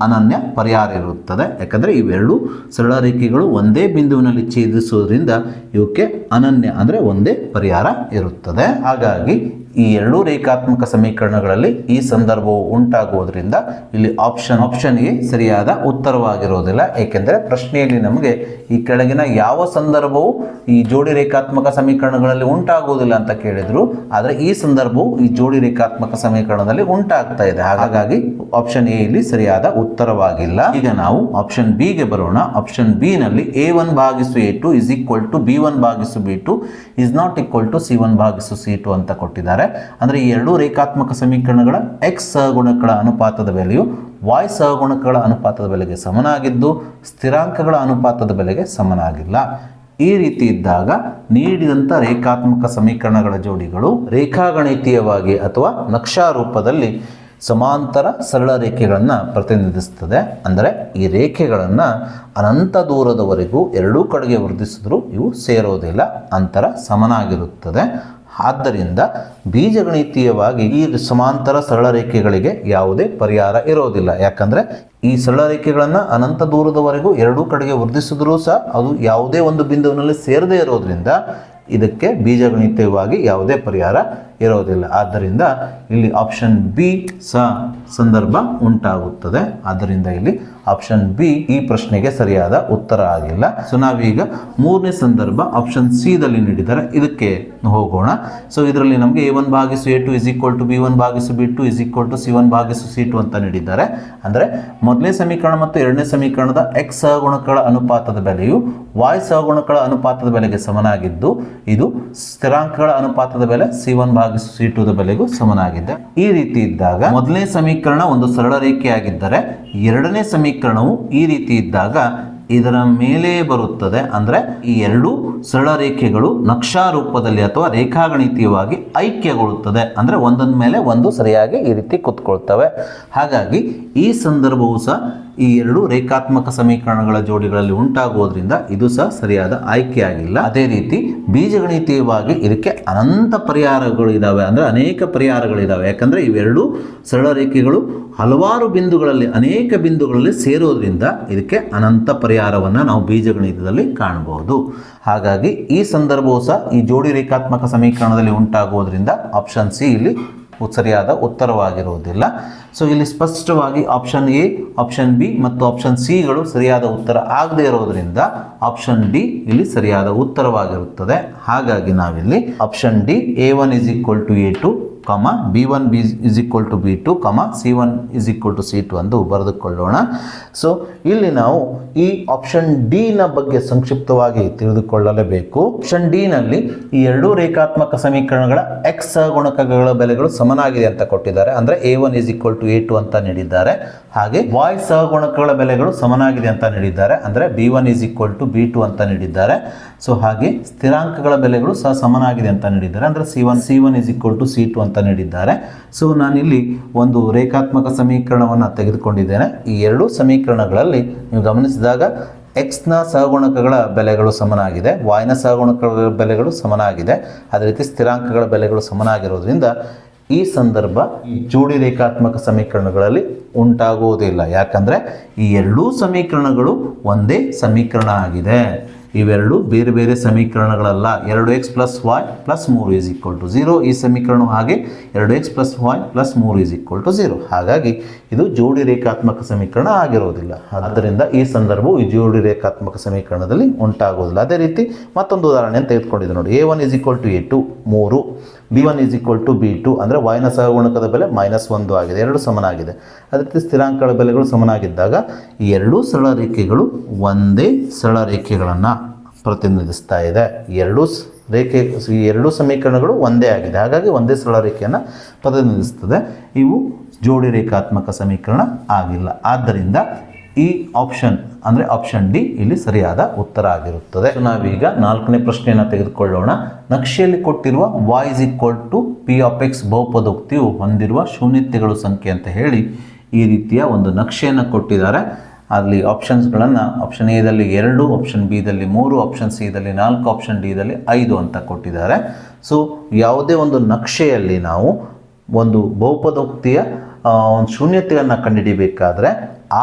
ಅನನ್ಯ ಪರಿಹಾರ ಇರುತ್ತದೆ. ಯಾಕಂದರೆ ಇವೆರಡು ಸರಳ ರೇಖೆಗಳು ಒಂದೇ ಬಿಂದುವಿನಲ್ಲಿ ಛೇದಿಸುವುದರಿಂದ ಇವಕ್ಕೆ ಅನನ್ಯ ಅಂದರೆ ಒಂದೇ ಪರಿಹಾರ ಇರುತ್ತದೆ. ಹಾಗಾಗಿ ಈ ಎರಡೂ ರೇಖಾತ್ಮಕ ಸಮೀಕರಣಗಳಲ್ಲಿ ಈ ಸಂದರ್ಭವು ಉಂಟಾಗುವುದರಿಂದ ಇಲ್ಲಿ ಆಪ್ಷನ್ ಎ ಸರಿಯಾದ ಉತ್ತರವಾಗಿರುವುದಿಲ್ಲ. ಏಕೆಂದರೆ ಪ್ರಶ್ನೆಯಲ್ಲಿ ನಮಗೆ ಈ ಕೆಳಗಿನ ಯಾವ ಸಂದರ್ಭವು ಈ ಜೋಡಿ ರೇಖಾತ್ಮಕ ಸಮೀಕರಣಗಳಲ್ಲಿ ಉಂಟಾಗುವುದಿಲ್ಲ ಅಂತ ಕೇಳಿದ್ರು, ಆದರೆ ಈ ಸಂದರ್ಭವು ಈ ಜೋಡಿ ರೇಖಾತ್ಮಕ ಸಮೀಕರಣದಲ್ಲಿ ಉಂಟಾಗ್ತಾ ಇದೆ. ಹಾಗಾಗಿ ಆಪ್ಷನ್ ಎ ಇಲ್ಲಿ ಸರಿಯಾದ ಉತ್ತರವಾಗಿಲ್ಲ. ಈಗ ನಾವು ಆಪ್ಷನ್ ಬಿ ಗೆ ಬರೋಣ. ಆಪ್ಷನ್ ಬಿ ನಲ್ಲಿ a1 ಭಾಗಿಸು a2 is equal to b1 ಭಾಗಿಸು b2 is not equal to c1 ಭಾಗಿಸು c2 ಅಂತ ಕೊಟ್ಟಿದ್ದಾರೆ. ಅಂದ್ರೆ ಈ ಎರಡೂ ರೇಖಾತ್ಮಕ ಸಮೀಕರಣಗಳ x ಸಹಗುಣಕಗಳ ಅನುಪಾತದ ಬೆಲೆಯು y ಸಹಗುಣಕಗಳ ಅನುಪಾತದ ಬೆಲೆಗೆ ಸಮನಾಗಿದ್ದು ಸ್ಥಿರಾಂಕಗಳ ಅನುಪಾತದ ಬೆಲೆಗೆ ಸಮನಾಗಿಲ್ಲ. ಈ ರೀತಿ ಇದ್ದಾಗ ನೀಡಿದಂಥ ರೇಖಾತ್ಮಕ ಸಮೀಕರಣಗಳ ಜೋಡಿಗಳು ರೇಖಾಗಣಿತೀಯವಾಗಿ ಅಥವಾ ನಕ್ಷಾ ರೂಪದಲ್ಲಿ ಸಮಾಂತರ ಸರಳ ರೇಖೆಗಳನ್ನು ಪ್ರತಿನಿಧಿಸುತ್ತದೆ. ಅಂದರೆ ಈ ರೇಖೆಗಳನ್ನು ಅನಂತ ದೂರದವರೆಗೂ ಎರಡೂ ಕಡೆಗೆ ವರ್ಧಿಸಿದ್ರು ಇವು ಸೇರೋದಿಲ್ಲ, ಅಂತರ ಸಮನಾಗಿರುತ್ತದೆ. ಆದ್ದರಿಂದ ಬೀಜಗಣಿತೀಯವಾಗಿ ಈ ಸಮಾಂತರ ಸರಳ ರೇಖೆಗಳಿಗೆ ಯಾವುದೇ ಪರಿಹಾರ ಇರೋದಿಲ್ಲ. ಯಾಕಂದರೆ ಈ ಸರಳ ರೇಖೆಗಳನ್ನು ಅನಂತ ದೂರದವರೆಗೂ ಎರಡೂ ಕಡೆಗೆ ವರ್ಧಿಸಿದ್ರೂ ಸಹ ಅದು ಯಾವುದೇ ಒಂದು ಬಿಂದುವಿನಲ್ಲಿ ಸೇರದೇ ಇರೋದ್ರಿಂದ ಇದಕ್ಕೆ ಬೀಜಗಣಿತೀಯವಾಗಿ ಯಾವುದೇ ಪರಿಹಾರ ಇರೋದಿಲ್ಲ. ಆದ್ದರಿಂದ ಇಲ್ಲಿ ಆಪ್ಷನ್ ಬಿ ಸಹ ಸಂದರ್ಭ ಉಂಟಾಗುತ್ತದೆ. ಆದ್ದರಿಂದ ಇಲ್ಲಿ ಆಪ್ಷನ್ ಬಿ ಈ ಪ್ರಶ್ನೆಗೆ ಸರಿಯಾದ ಉತ್ತರ ಆಗಿಲ್ಲ. ಸೊ ನಾವೀಗ ಮೂರನೇ ಸಂದರ್ಭ ಆಪ್ಷನ್ ಸಿ ದಲ್ಲಿ ನೀಡಿದರೆ ಇದಕ್ಕೆ ಹೋಗೋಣ. ಸೊ ಇದರಲ್ಲಿ ನಮಗೆ a1 ಭಾಗಿಸು a2 is equal to b1 ಭಾಗಿಸು b2 is equal to c1 ಭಾಗಿಸು c2 ಅಂತ ನೀಡಿದ್ದಾರೆ. ಅಂದರೆ ಮೊದಲನೇ ಸಮೀಕರಣ ಮತ್ತು ಎರಡನೇ ಸಮೀಕರಣದ x ಸಹಗುಣಕಗಳ ಅನುಪಾತದ ಬೆಲೆಯು y ಸಹಗುಣಕಗಳ ಅನುಪಾತದ ಬೆಲೆಗೆ ಸಮನಾಗಿದ್ದು ಇದು ಸ್ಥಿರಾಂಕಗಳ ಅನುಪಾತದ ಬೆಲೆ c1 ಭಾಗಿಸು c2 ದ ಬೆಲೆಗೂ ಸಮನಾಗಿದೆ. ಈ ರೀತಿ ಇದ್ದಾಗ ಮೊದಲನೇ ಸಮೀಕರಣ ಒಂದು ಸರಳ ರೇಖೆಯಾಗಿದ್ದರೆ ಎರಡನೇ ಸಮೀಕರಣವು ಈ ರೀತಿ ಇದ್ದಾಗ ಇದರ ಮೇಲೆ ಬರುತ್ತದೆ. ಅಂದರೆ ಈ ಎರಡೂ ಸರಳ ರೇಖೆಗಳು ನಕ್ಷಾ ರೂಪದಲ್ಲಿ ಅಥವಾ ರೇಖಾಗಣಿತೀಯವಾಗಿ ಐಕ್ಯಗೊಳ್ಳುತ್ತದೆ. ಅಂದರೆ ಒಂದೊಂದ ಮೇಲೆ ಒಂದು ಸರಿಯಾಗಿ ಈ ರೀತಿ ಕುತ್ಕೊಳ್ತವೆ. ಹಾಗಾಗಿ ಈ ಸಂದರ್ಭವು ಸಹ ಈ ಎರಡು ರೇಖಾತ್ಮಕ ಸಮೀಕರಣಗಳ ಜೋಡಿಗಳಲ್ಲಿ ಉಂಟಾಗುವುದರಿಂದ ಇದು ಸಹ ಸರಿಯಾದ ಆಯ್ಕೆಯಾಗಿಲ್ಲ. ಅದೇ ರೀತಿ ಬೀಜಗಣಿತೀಯವಾಗಿ ಇದಕ್ಕೆ ಅನಂತ ಪರಿಹಾರಗಳು ಇದ್ದಾವೆ, ಅಂದರೆ ಅನೇಕ ಪರಿಹಾರಗಳಿದ್ದಾವೆ. ಯಾಕಂದರೆ ಇವೆರಡೂ ಸರಳ ರೇಖೆಗಳು ಹಲವಾರು ಬಿಂದುಗಳಲ್ಲಿ ಅನೇಕ ಬಿಂದುಗಳಲ್ಲಿ ಸೇರೋದ್ರಿಂದ ಇದಕ್ಕೆ ಅನಂತ ಪರಿಹಾರವನ್ನು ನಾವು ಬೀಜಗಣಿತದಲ್ಲಿ ಕಾಣಬಹುದು. ಹಾಗಾಗಿ ಈ ಸಂದರ್ಭವು ಸಹ ಈ ಜೋಡಿ ರೇಖಾತ್ಮಕ ಸಮೀಕರಣದಲ್ಲಿ ಉಂಟಾಗುವುದರಿಂದ ಆಪ್ಷನ್ ಸಿ ಇಲ್ಲಿ ಸರಿಯಾದ ಉತ್ತರವಾಗಿರುವುದಿಲ್ಲ. ಸೊ ಇಲ್ಲಿ ಸ್ಪಷ್ಟವಾಗಿ ಆಪ್ಷನ್ ಎ, ಆಪ್ಷನ್ ಬಿ ಮತ್ತು ಆಪ್ಷನ್ ಸಿಗಳು ಸರಿಯಾದ ಉತ್ತರ ಆಗದೇ ಇರೋದ್ರಿಂದ ಆಪ್ಷನ್ ಡಿ ಇಲ್ಲಿ ಸರಿಯಾದ ಉತ್ತರವಾಗಿರುತ್ತದೆ. ಹಾಗಾಗಿ ನಾವಿಲ್ಲಿ option D a1 is equal to a2, b1 is equal to b2, c1 is equal to c2 ಎಂದು ಬರೆದುಕೊಳ್ಳೋಣ. ಸೊ ಇಲ್ಲಿ ನಾವು ಈ ಆಪ್ಷನ್ ಡಿ ನ ಬಗ್ಗೆ ಸಂಕ್ಷಿಪ್ತವಾಗಿ ತಿಳಿದುಕೊಳ್ಳಲೇಬೇಕು. ಆಪ್ಷನ್ ಡಿ ನಲ್ಲಿ ಈ ಎರಡೂ ರೇಖಾತ್ಮಕ ಸಮೀಕರಣಗಳ x ಸಹಗುಣಕಗಳ ಬೆಲೆಗಳು ಸಮನಾಗಿದೆ ಅಂತ ಕೊಟ್ಟಿದ್ದಾರೆ. ಅಂದರೆ a1 is equal to a2 ಅಂತ ನೀಡಿದ್ದಾರೆ. ಹಾಗೆ y ಸಹಗುಣಕಗಳ ಬೆಲೆಗಳು ಸಮನಾಗಿದೆ ಅಂತ ನೀಡಿದ್ದಾರೆ. ಅಂದರೆ b1 is equal to b2 ಅಂತ ನೀಡಿದ್ದಾರೆ. ಸೊ ಹಾಗೆ ಸ್ಥಿರಾಂಕಗಳ ಬೆಲೆಗಳು ಸಹ ಸಮನಾಗಿದೆ ಅಂತ ನೀಡಿದ್ದಾರೆ. ಅಂದರೆ c1 is equal to c2 ಅಂತ ನೀಡಿದ್ದಾರೆ. ಸೊ ನಾನಿಲ್ಲಿ ಒಂದು ರೇಖಾತ್ಮಕ ಸಮೀಕರಣವನ್ನು ತೆಗೆದುಕೊಂಡಿದ್ದೇನೆ. ಈ ಎರಡೂ ಸಮೀಕರಣಗಳಲ್ಲಿ ನೀವು ಗಮನಿಸಿದಾಗ x ನ ಸಹಗುಣಕಗಳ ಬೆಲೆಗಳು ಸಮನಾಗಿದೆ, y ನ ಸಹಗುಣಕಗಳ ಬೆಲೆಗಳು ಸಮನಾಗಿದೆ, ಅದೇ ರೀತಿ ಸ್ಥಿರಾಂಕಗಳ ಬೆಲೆಗಳು ಸಮನಾಗಿರೋದ್ರಿಂದ ಈ ಸಂದರ್ಭ ಈ ಜೋಡಿ ರೇಖಾತ್ಮಕ ಸಮೀಕರಣಗಳಲ್ಲಿ ಉಂಟಾಗುವುದಿಲ್ಲ. ಯಾಕಂದರೆ ಈ ಎರಡೂ ಸಮೀಕರಣಗಳು ಒಂದೇ ಸಮೀಕರಣ ಆಗಿದೆ. ಇವೆರಡು ಬೇರೆ ಬೇರೆ ಸಮೀಕರಣಗಳಲ್ಲ. 2x plus y plus 3 is equal to 0 ಈ ಸಮೀಕರಣ, ಹಾಗೆ 2x plus y plus 3 is equal to 0. ಹಾಗಾಗಿ ಇದು ಜೋಡಿ ರೇಖಾತ್ಮಕ ಸಮೀಕರಣ ಆಗಿರೋದಿಲ್ಲ. ಆದ್ದರಿಂದ ಈ ಸಂದರ್ಭವು ಈ ಜೋಡಿ ರೇಖಾತ್ಮಕ ಸಮೀಕರಣದಲ್ಲಿ ಉಂಟಾಗುವುದಿಲ್ಲ. ಅದೇ ರೀತಿ ಮತ್ತೊಂದು ಉದಾಹರಣೆಯನ್ನು ತೆಗೆದುಕೊಂಡಿದ್ದೆ ನೋಡಿ. a1 is equal to a2 3, b1 is equal to b2 ಅಂದರೆ y ನ ಸಹಗುಣಕದ ಬೆಲೆ -1 ಆಗಿದೆ, ಎರಡು ಸಮನಾಗಿದೆ. ಅದೇ ರೀತಿ ಸ್ಥಿರಾಂಕಗಳ ಬೆಲೆಗಳು ಸಮನಾಗಿದ್ದಾಗ ಈ ಎರಡೂ ಸರಳ ರೇಖೆಗಳು ಒಂದೇ ಸರಳ ರೇಖೆಗಳನ್ನು ಪ್ರತಿನಿಧಿಸ್ತಾ ಇದೆ. ಈ ಎರಡೂ ಸಮೀಕರಣಗಳು ಒಂದೇ ಆಗಿದೆ, ಹಾಗಾಗಿ ಒಂದೇ ಸರಳ ರೇಖೆಯನ್ನು ಪ್ರತಿನಿಧಿಸ್ತದೆ. ಇವು ಜೋಡಿ ರೇಖಾತ್ಮಕ ಸಮೀಕರಣ ಆಗಿಲ್ಲ. ಆದ್ದರಿಂದ ಈ ಆಪ್ಷನ್ ಅಂದರೆ ಆಪ್ಷನ್ ಡಿ ಇಲ್ಲಿ ಸರಿಯಾದ ಉತ್ತರ ಆಗಿರುತ್ತದೆ. ನಾವೀಗ ನಾಲ್ಕನೇ ಪ್ರಶ್ನೆಯನ್ನು ತೆಗೆದುಕೊಳ್ಳೋಣ. ನಕ್ಷೆಯಲ್ಲಿ ಕೊಟ್ಟಿರುವ y is equal to p of x ಬಹುಪದೋಕ್ತಿಯು ಹೊಂದಿರುವ ಶೂನ್ಯತೆಗಳು ಸಂಖ್ಯೆ ಅಂತ ಹೇಳಿ ಈ ರೀತಿಯ ಒಂದು ನಕ್ಷೆಯನ್ನು ಕೊಟ್ಟಿದ್ದಾರೆ. ಅಲ್ಲಿ ಆಪ್ಷನ್ಸ್ಗಳನ್ನು ಆಪ್ಷನ್ ಎದಲ್ಲಿ 2, ಆಪ್ಷನ್ ಬಿ ದಲ್ಲಿ 3, ಆಪ್ಷನ್ ಸಿ ದಲ್ಲಿ 4, ಆಪ್ಷನ್ ಡಿ ದಲ್ಲಿ 5 ಅಂತ ಕೊಟ್ಟಿದ್ದಾರೆ. ಸೊ ಯಾವುದೇ ಒಂದು ನಕ್ಷೆಯಲ್ಲಿ ನಾವು ಒಂದು ಬಹುಪದೋಕ್ತಿಯ ಒಂದು ಶೂನ್ಯತೆಯನ್ನು ಕಂಡುಹಿಡಿಯಬೇಕಾದ್ರೆ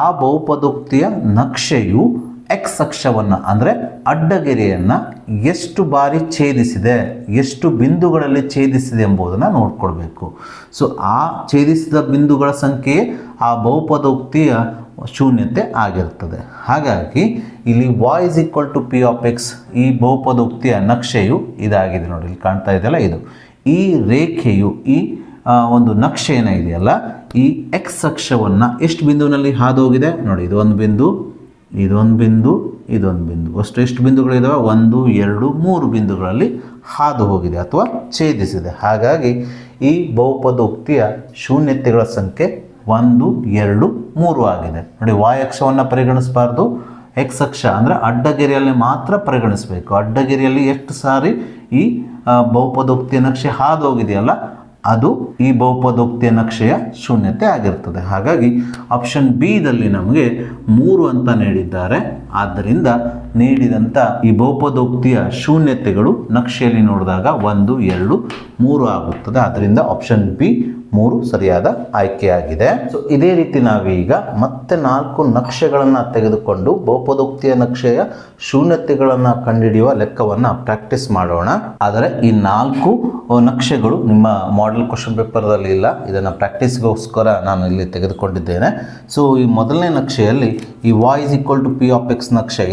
ಆ ಬಹುಪದೋಕ್ತಿಯ ನಕ್ಷೆಯು ಎಕ್ಸ್ ಅಕ್ಷವನ್ನು ಅಂದರೆ ಅಡ್ಡಗೆರೆಯನ್ನು ಎಷ್ಟು ಬಾರಿ ಛೇದಿಸಿದೆ, ಎಷ್ಟು ಬಿಂದುಗಳಲ್ಲಿ ಛೇದಿಸಿದೆ ಎಂಬುದನ್ನು ನೋಡ್ಕೊಳ್ಬೇಕು. ಸೊ ಆ ಛೇದಿಸಿದ ಬಿಂದುಗಳ ಸಂಖ್ಯೆಯೇ ಆ ಬಹುಪದೋಕ್ತಿಯ ಶೂನ್ಯತೆ ಆಗಿರ್ತದೆ. ಹಾಗಾಗಿ ಇಲ್ಲಿ y is equal to p of x, ಈ ಬಹುಪದೋಕ್ತಿಯ ನಕ್ಷೆಯು ಇದಾಗಿದೆ ನೋಡಿ, ಇಲ್ಲಿ ಕಾಣ್ತಾ ಇದೆಯಲ್ಲ ಇದು. ಈ ರೇಖೆಯು ಈ ಒಂದು ನಕ್ಷೆ ಏನಿದೆಯಲ್ಲ ಈ ಎಕ್ಸ್ ಅಕ್ಷವನ್ನು ಎಷ್ಟು ಬಿಂದುವಿನಲ್ಲಿ ಹಾದು ಹೋಗಿದೆ ನೋಡಿ, ಇದೊಂದು ಬಿಂದು, ಇದೊಂದು ಬಿಂದು, ಇದೊಂದು ಬಿಂದು, ಎಷ್ಟು ಬಿಂದುಗಳಿದಾವೆ, 1 2 3 ಬಿಂದುಗಳಲ್ಲಿ ಹಾದು ಹೋಗಿದೆ ಅಥವಾ ಛೇದಿಸಿದೆ. ಹಾಗಾಗಿ ಈ ಬಹುಪದೋಕ್ತಿಯ ಶೂನ್ಯತೆಗಳ ಸಂಖ್ಯೆ 1 2 3 ಆಗಿದೆ ನೋಡಿ. y ಅಕ್ಷವನ್ನು ಪರಿಗಣಿಸಬಾರ್ದು, ಎಕ್ಸ್ ಅಕ್ಷ ಅಂದರೆ ಅಡ್ಡಗೆರೆಯಲ್ಲಿ ಮಾತ್ರ ಪರಿಗಣಿಸಬೇಕು. ಅಡ್ಡಗೆರೆಯಲ್ಲಿ ಎಷ್ಟು ಸಾರಿ ಈ ಬಹುಪದೋಕ್ತಿಯ ನಕ್ಷೆ ಹಾದು ಹೋಗಿದೆಯಲ್ಲ ಅದು ಈ ಬಹುಪದೋಕ್ತಿಯ ನಕ್ಷೆಯ ಶೂನ್ಯತೆ ಆಗಿರ್ತದೆ. ಹಾಗಾಗಿ ಆಪ್ಷನ್ ಬಿ ದಲ್ಲಿ ನಮಗೆ 3 ಅಂತ ನೀಡಿದ್ದಾರೆ. ಆದ್ದರಿಂದ ನೀಡಿದಂಥ ಈ ಬಹುಪದೋಕ್ತಿಯ ಶೂನ್ಯತೆಗಳು ನಕ್ಷೆಯಲ್ಲಿ ನೋಡಿದಾಗ 1 2 3 ಆಗುತ್ತದೆ. ಆದ್ದರಿಂದ ಆಪ್ಷನ್ ಬಿ 3 ಸರಿಯಾದ ಆಯ್ಕೆಯಾಗಿದೆ. ಸೊ ಇದೇ ರೀತಿ ನಾವೀಗ ಮತ್ತೆ 4 ನಕ್ಷೆಗಳನ್ನು ತೆಗೆದುಕೊಂಡು ಬಹುಪದೋಕ್ತಿಯ ನಕ್ಷೆಯ ಶೂನ್ಯತೆಗಳನ್ನು ಕಂಡುಹಿಡಿಯುವ ಲೆಕ್ಕವನ್ನು ಪ್ರಾಕ್ಟೀಸ್ ಮಾಡೋಣ. ಆದರೆ ಈ 4 ನಕ್ಷೆಗಳು ನಿಮ್ಮ ಮಾಡೆಲ್ ಕ್ವಶನ್ ಪೇಪರ್ದಲ್ಲಿ ಇಲ್ಲ, ಇದನ್ನು ಪ್ರಾಕ್ಟೀಸ್ಗೋಸ್ಕರ ನಾನು ಇಲ್ಲಿ ತೆಗೆದುಕೊಂಡಿದ್ದೇನೆ. ಸೊ ಈ ಮೊದಲನೇ ನಕ್ಷೆಯಲ್ಲಿ ಈ y is equal to p of x ನಕ್ಷೆ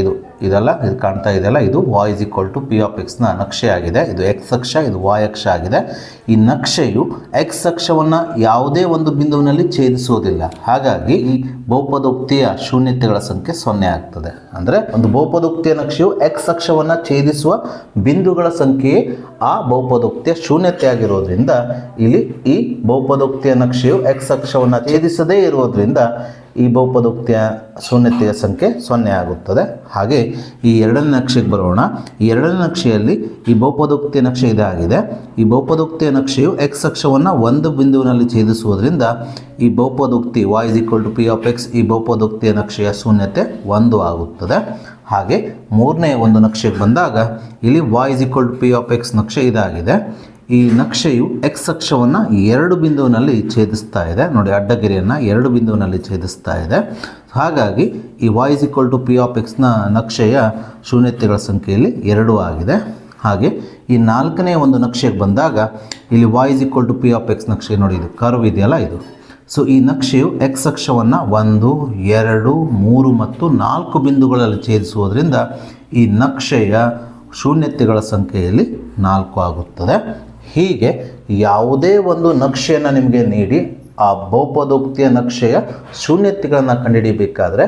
ಇದೆಲ್ಲ ಇದು ಕಾಣ್ತಾ ಇದೆಯಲ್ಲ, ಇದು y is equal to p of x ನ ನಕ್ಷೆ ಆಗಿದೆ. ಇದು x ಅಕ್ಷ, ಇದು y ಅಕ್ಷ ಆಗಿದೆ. ಈ ನಕ್ಷೆಯು x ಅಕ್ಷವನ್ನು ಯಾವುದೇ ಒಂದು ಬಿಂದುವಿನಲ್ಲಿ ಛೇದಿಸುವುದಿಲ್ಲ. ಹಾಗಾಗಿ ಈ ಬಹುಪದೋಕ್ತಿಯ ಶೂನ್ಯತೆಗಳ ಸಂಖ್ಯೆ 0 ಆಗ್ತದೆ. ಅಂದರೆ ಒಂದು ಬಹುಪದೋಕ್ತಿಯ ನಕ್ಷೆಯು x ಅಕ್ಷವನ್ನು ಛೇದಿಸುವ ಬಿಂದುಗಳ ಸಂಖ್ಯೆಯೇ ಆ ಬಹುಪದೋಕ್ತಿಯ ಶೂನ್ಯತೆ ಆಗಿರೋದ್ರಿಂದ ಇಲ್ಲಿ ಈ ಬಹುಪದೋಕ್ತಿಯ ನಕ್ಷೆಯು x ಅಕ್ಷವನ್ನು ಛೇದಿಸದೇ ಇರೋದ್ರಿಂದ ಈ ಬಹುಪದೋಕ್ತಿಯ ಶೂನ್ಯತೆಯ ಸಂಖ್ಯೆ 0 ಆಗುತ್ತದೆ. ಹಾಗೆ ಈ ಎರಡನೇ ನಕ್ಷೆಗೆ ಬರೋಣ. ಈ ಎರಡನೇ ನಕ್ಷೆಯಲ್ಲಿ ಈ ಬಹುಪದೋಕ್ತಿಯ ನಕ್ಷೆ ಇದಾಗಿದೆ. ಈ ಬಹುಪದೋಕ್ತಿಯ ನಕ್ಷೆಯು ಎಕ್ಸ್ ಅಕ್ಷವನ್ನು ಒಂದು ಬಿಂದುವಿನಲ್ಲಿ ಛೇದಿಸುವುದರಿಂದ ಈ ಬಹುಪದೋಕ್ತಿ y is equal to p of x ಈ ಬಹುಪದೋಕ್ತಿಯ ನಕ್ಷೆಯ ಶೂನ್ಯತೆ 1 ಆಗುತ್ತದೆ. ಹಾಗೆ ಮೂರನೇ ಒಂದು ನಕ್ಷೆಗೆ ಬಂದಾಗ ಇಲ್ಲಿ y is equal to p of x ನಕ್ಷೆ ಇದಾಗಿದೆ. ಈ ನಕ್ಷೆಯು ಎಕ್ಸ್ ಅಕ್ಷವನ್ನು 2 ಬಿಂದುವಿನಲ್ಲಿ ಛೇದಿಸ್ತಾ ಇದೆ ನೋಡಿ, ಅಡ್ಡಗೆರೆಯನ್ನು 2 ಬಿಂದುವಿನಲ್ಲಿ ಛೇದಿಸ್ತಾ ಇದೆ. ಹಾಗಾಗಿ ಈ y is equal to p of x ನ ನಕ್ಷೆಯ ಶೂನ್ಯತೆಗಳ ಸಂಖ್ಯೆಯಲ್ಲಿ 2 ಆಗಿದೆ. ಹಾಗೆ ಈ ನಾಲ್ಕನೇ ಒಂದು ನಕ್ಷೆಗೆ ಬಂದಾಗ ಇಲ್ಲಿ y is equal to p of x ನಕ್ಷೆ ನೋಡಿ, ಇದು ಕರ್ವ್ ಇದೆಯಲ್ಲ ಇದು. ಸೊ ಈ ನಕ್ಷೆಯು ಎಕ್ಸ್ ಅಕ್ಷವನ್ನು 1 2 3 ಮತ್ತು 4 ಬಿಂದುಗಳಲ್ಲಿ ಛೇದಿಸುವುದರಿಂದ ಈ ನಕ್ಷೆಯ ಶೂನ್ಯತೆಗಳ ಸಂಖ್ಯೆಯಲ್ಲಿ 4 ಆಗುತ್ತದೆ. ಹೀಗೆ ಯಾವುದೇ ಒಂದು ನಕ್ಷೆಯನ್ನು ನಿಮಗೆ ನೀಡಿ ಆ ಬಹುಪದೋಕ್ತಿಯ ನಕ್ಷೆಯ ಶೂನ್ಯತೆಗಳನ್ನು ಕಂಡುಹಿಡಿಯಬೇಕಾದ್ರೆ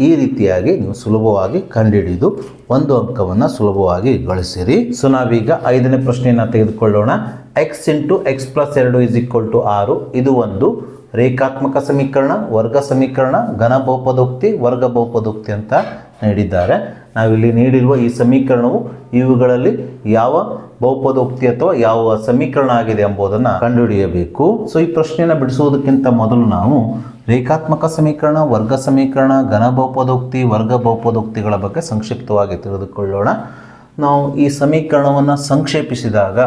ಈ ರೀತಿಯಾಗಿ ನೀವು ಸುಲಭವಾಗಿ ಕಂಡುಹಿಡಿದು 1 ಅಂಕವನ್ನು ಸುಲಭವಾಗಿ ಗಳಿಸಿರಿ. ಸೊ ನಾವೀಗ 5ನೇ ಪ್ರಶ್ನೆಯನ್ನು ತೆಗೆದುಕೊಳ್ಳೋಣ. x × x + 2 is equal to 6 ಇದು ಒಂದು ರೇಖಾತ್ಮಕ ಸಮೀಕರಣ, ವರ್ಗ ಸಮೀಕರಣ, ಘನ ಬಹುಪದೋಕ್ತಿ, ವರ್ಗ ಬಹುಪದೋಕ್ತಿ ಅಂತ ನೀಡಿದ್ದಾರೆ. ನಾವಿಲ್ಲಿ ನೀಡಿರುವ ಈ ಸಮೀಕರಣವು ಇವುಗಳಲ್ಲಿ ಯಾವ ಬಹುಪದೋಕ್ತಿ ಅಥವಾ ಯಾವ ಸಮೀಕರಣ ಆಗಿದೆ ಎಂಬುದನ್ನು ಕಂಡುಹಿಡಿಯಬೇಕು. ಸೊ ಈ ಪ್ರಶ್ನೆಯನ್ನು ಬಿಡಿಸುವುದಕ್ಕಿಂತ ಮೊದಲು ನಾವು ರೇಖಾತ್ಮಕ ಸಮೀಕರಣ, ವರ್ಗ ಸಮೀಕರಣ, ಘನ ಬಹುಪದೋಕ್ತಿ, ವರ್ಗ ಬಹುಪದೋಕ್ತಿಗಳ ಬಗ್ಗೆ ಸಂಕ್ಷಿಪ್ತವಾಗಿ ತಿಳಿದುಕೊಳ್ಳೋಣ. ನಾವು ಈ ಸಮೀಕರಣವನ್ನು ಸಂಕ್ಷೇಪಿಸಿದಾಗ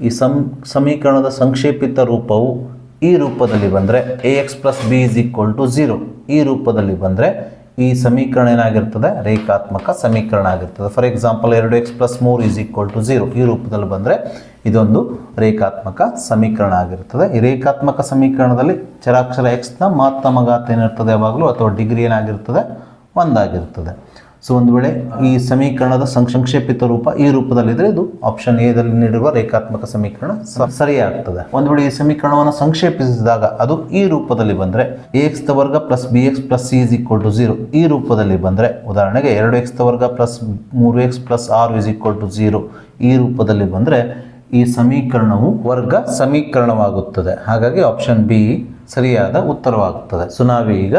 ಈ ಸಮೀಕರಣದ ಸಂಕ್ಷೇಪಿತ ರೂಪವು ಈ ರೂಪದಲ್ಲಿ ಬಂದರೆ ax + b = 0 ಈ ರೂಪದಲ್ಲಿ ಬಂದರೆ ಈ ಸಮೀಕರಣ ಏನಾಗಿರ್ತದೆ, ರೇಖಾತ್ಮಕ ಸಮೀಕರಣ ಆಗಿರ್ತದೆ. ಫಾರ್ ಎಕ್ಸಾಂಪಲ್ 2x + 3 = 0 ಈ ರೂಪದಲ್ಲಿ ಬಂದರೆ ಇದೊಂದು ರೇಖಾತ್ಮಕ ಸಮೀಕರಣ ಆಗಿರ್ತದೆ. ಈ ರೇಖಾತ್ಮಕ ಸಮೀಕರಣದಲ್ಲಿ ಚರಾಕ್ಷರ x ನ ಮಹತ್ತಮ ಘಾತ ಏನಿರ್ತದೆ ಯಾವಾಗಲೂ ಅಥವಾ ಡಿಗ್ರಿ ಏನಾಗಿರ್ತದೆ 1 ಆಗಿರ್ತದೆ. ಸೊ ಒಂದು ವೇಳೆ ಈ ಸಮೀಕರಣದ ಸಂಕ್ಷೇಪಿತ ರೂಪ ಈ ರೂಪದಲ್ಲಿದ್ದರೆ ಇದು ಆಪ್ಷನ್ ಎ ದಲ್ಲಿ ನೀಡಿರುವ ರೇಖಾತ್ಮಕ ಸಮೀಕರಣ ಸರಿಯಾಗ್ತದೆ. ಒಂದು ವೇಳೆ ಈ ಸಮೀಕರಣವನ್ನು ಸಂಕ್ಷೇಪಿಸಿದಾಗ ಅದು ಈ ರೂಪದಲ್ಲಿ ಬಂದರೆ ax² + bx + c = 0 ಈ ರೂಪದಲ್ಲಿ ಬಂದರೆ, ಉದಾಹರಣೆಗೆ 2x² + 3x + 6 = 0 ಈ ರೂಪದಲ್ಲಿ ಬಂದರೆ ಈ ಸಮೀಕರಣವು ವರ್ಗ ಸಮೀಕರಣವಾಗುತ್ತದೆ. ಹಾಗಾಗಿ ಆಪ್ಷನ್ ಬಿ ಸರಿಯಾದ ಉತ್ತರವಾಗುತ್ತದೆ. ಸೊ ನಾವೀಗ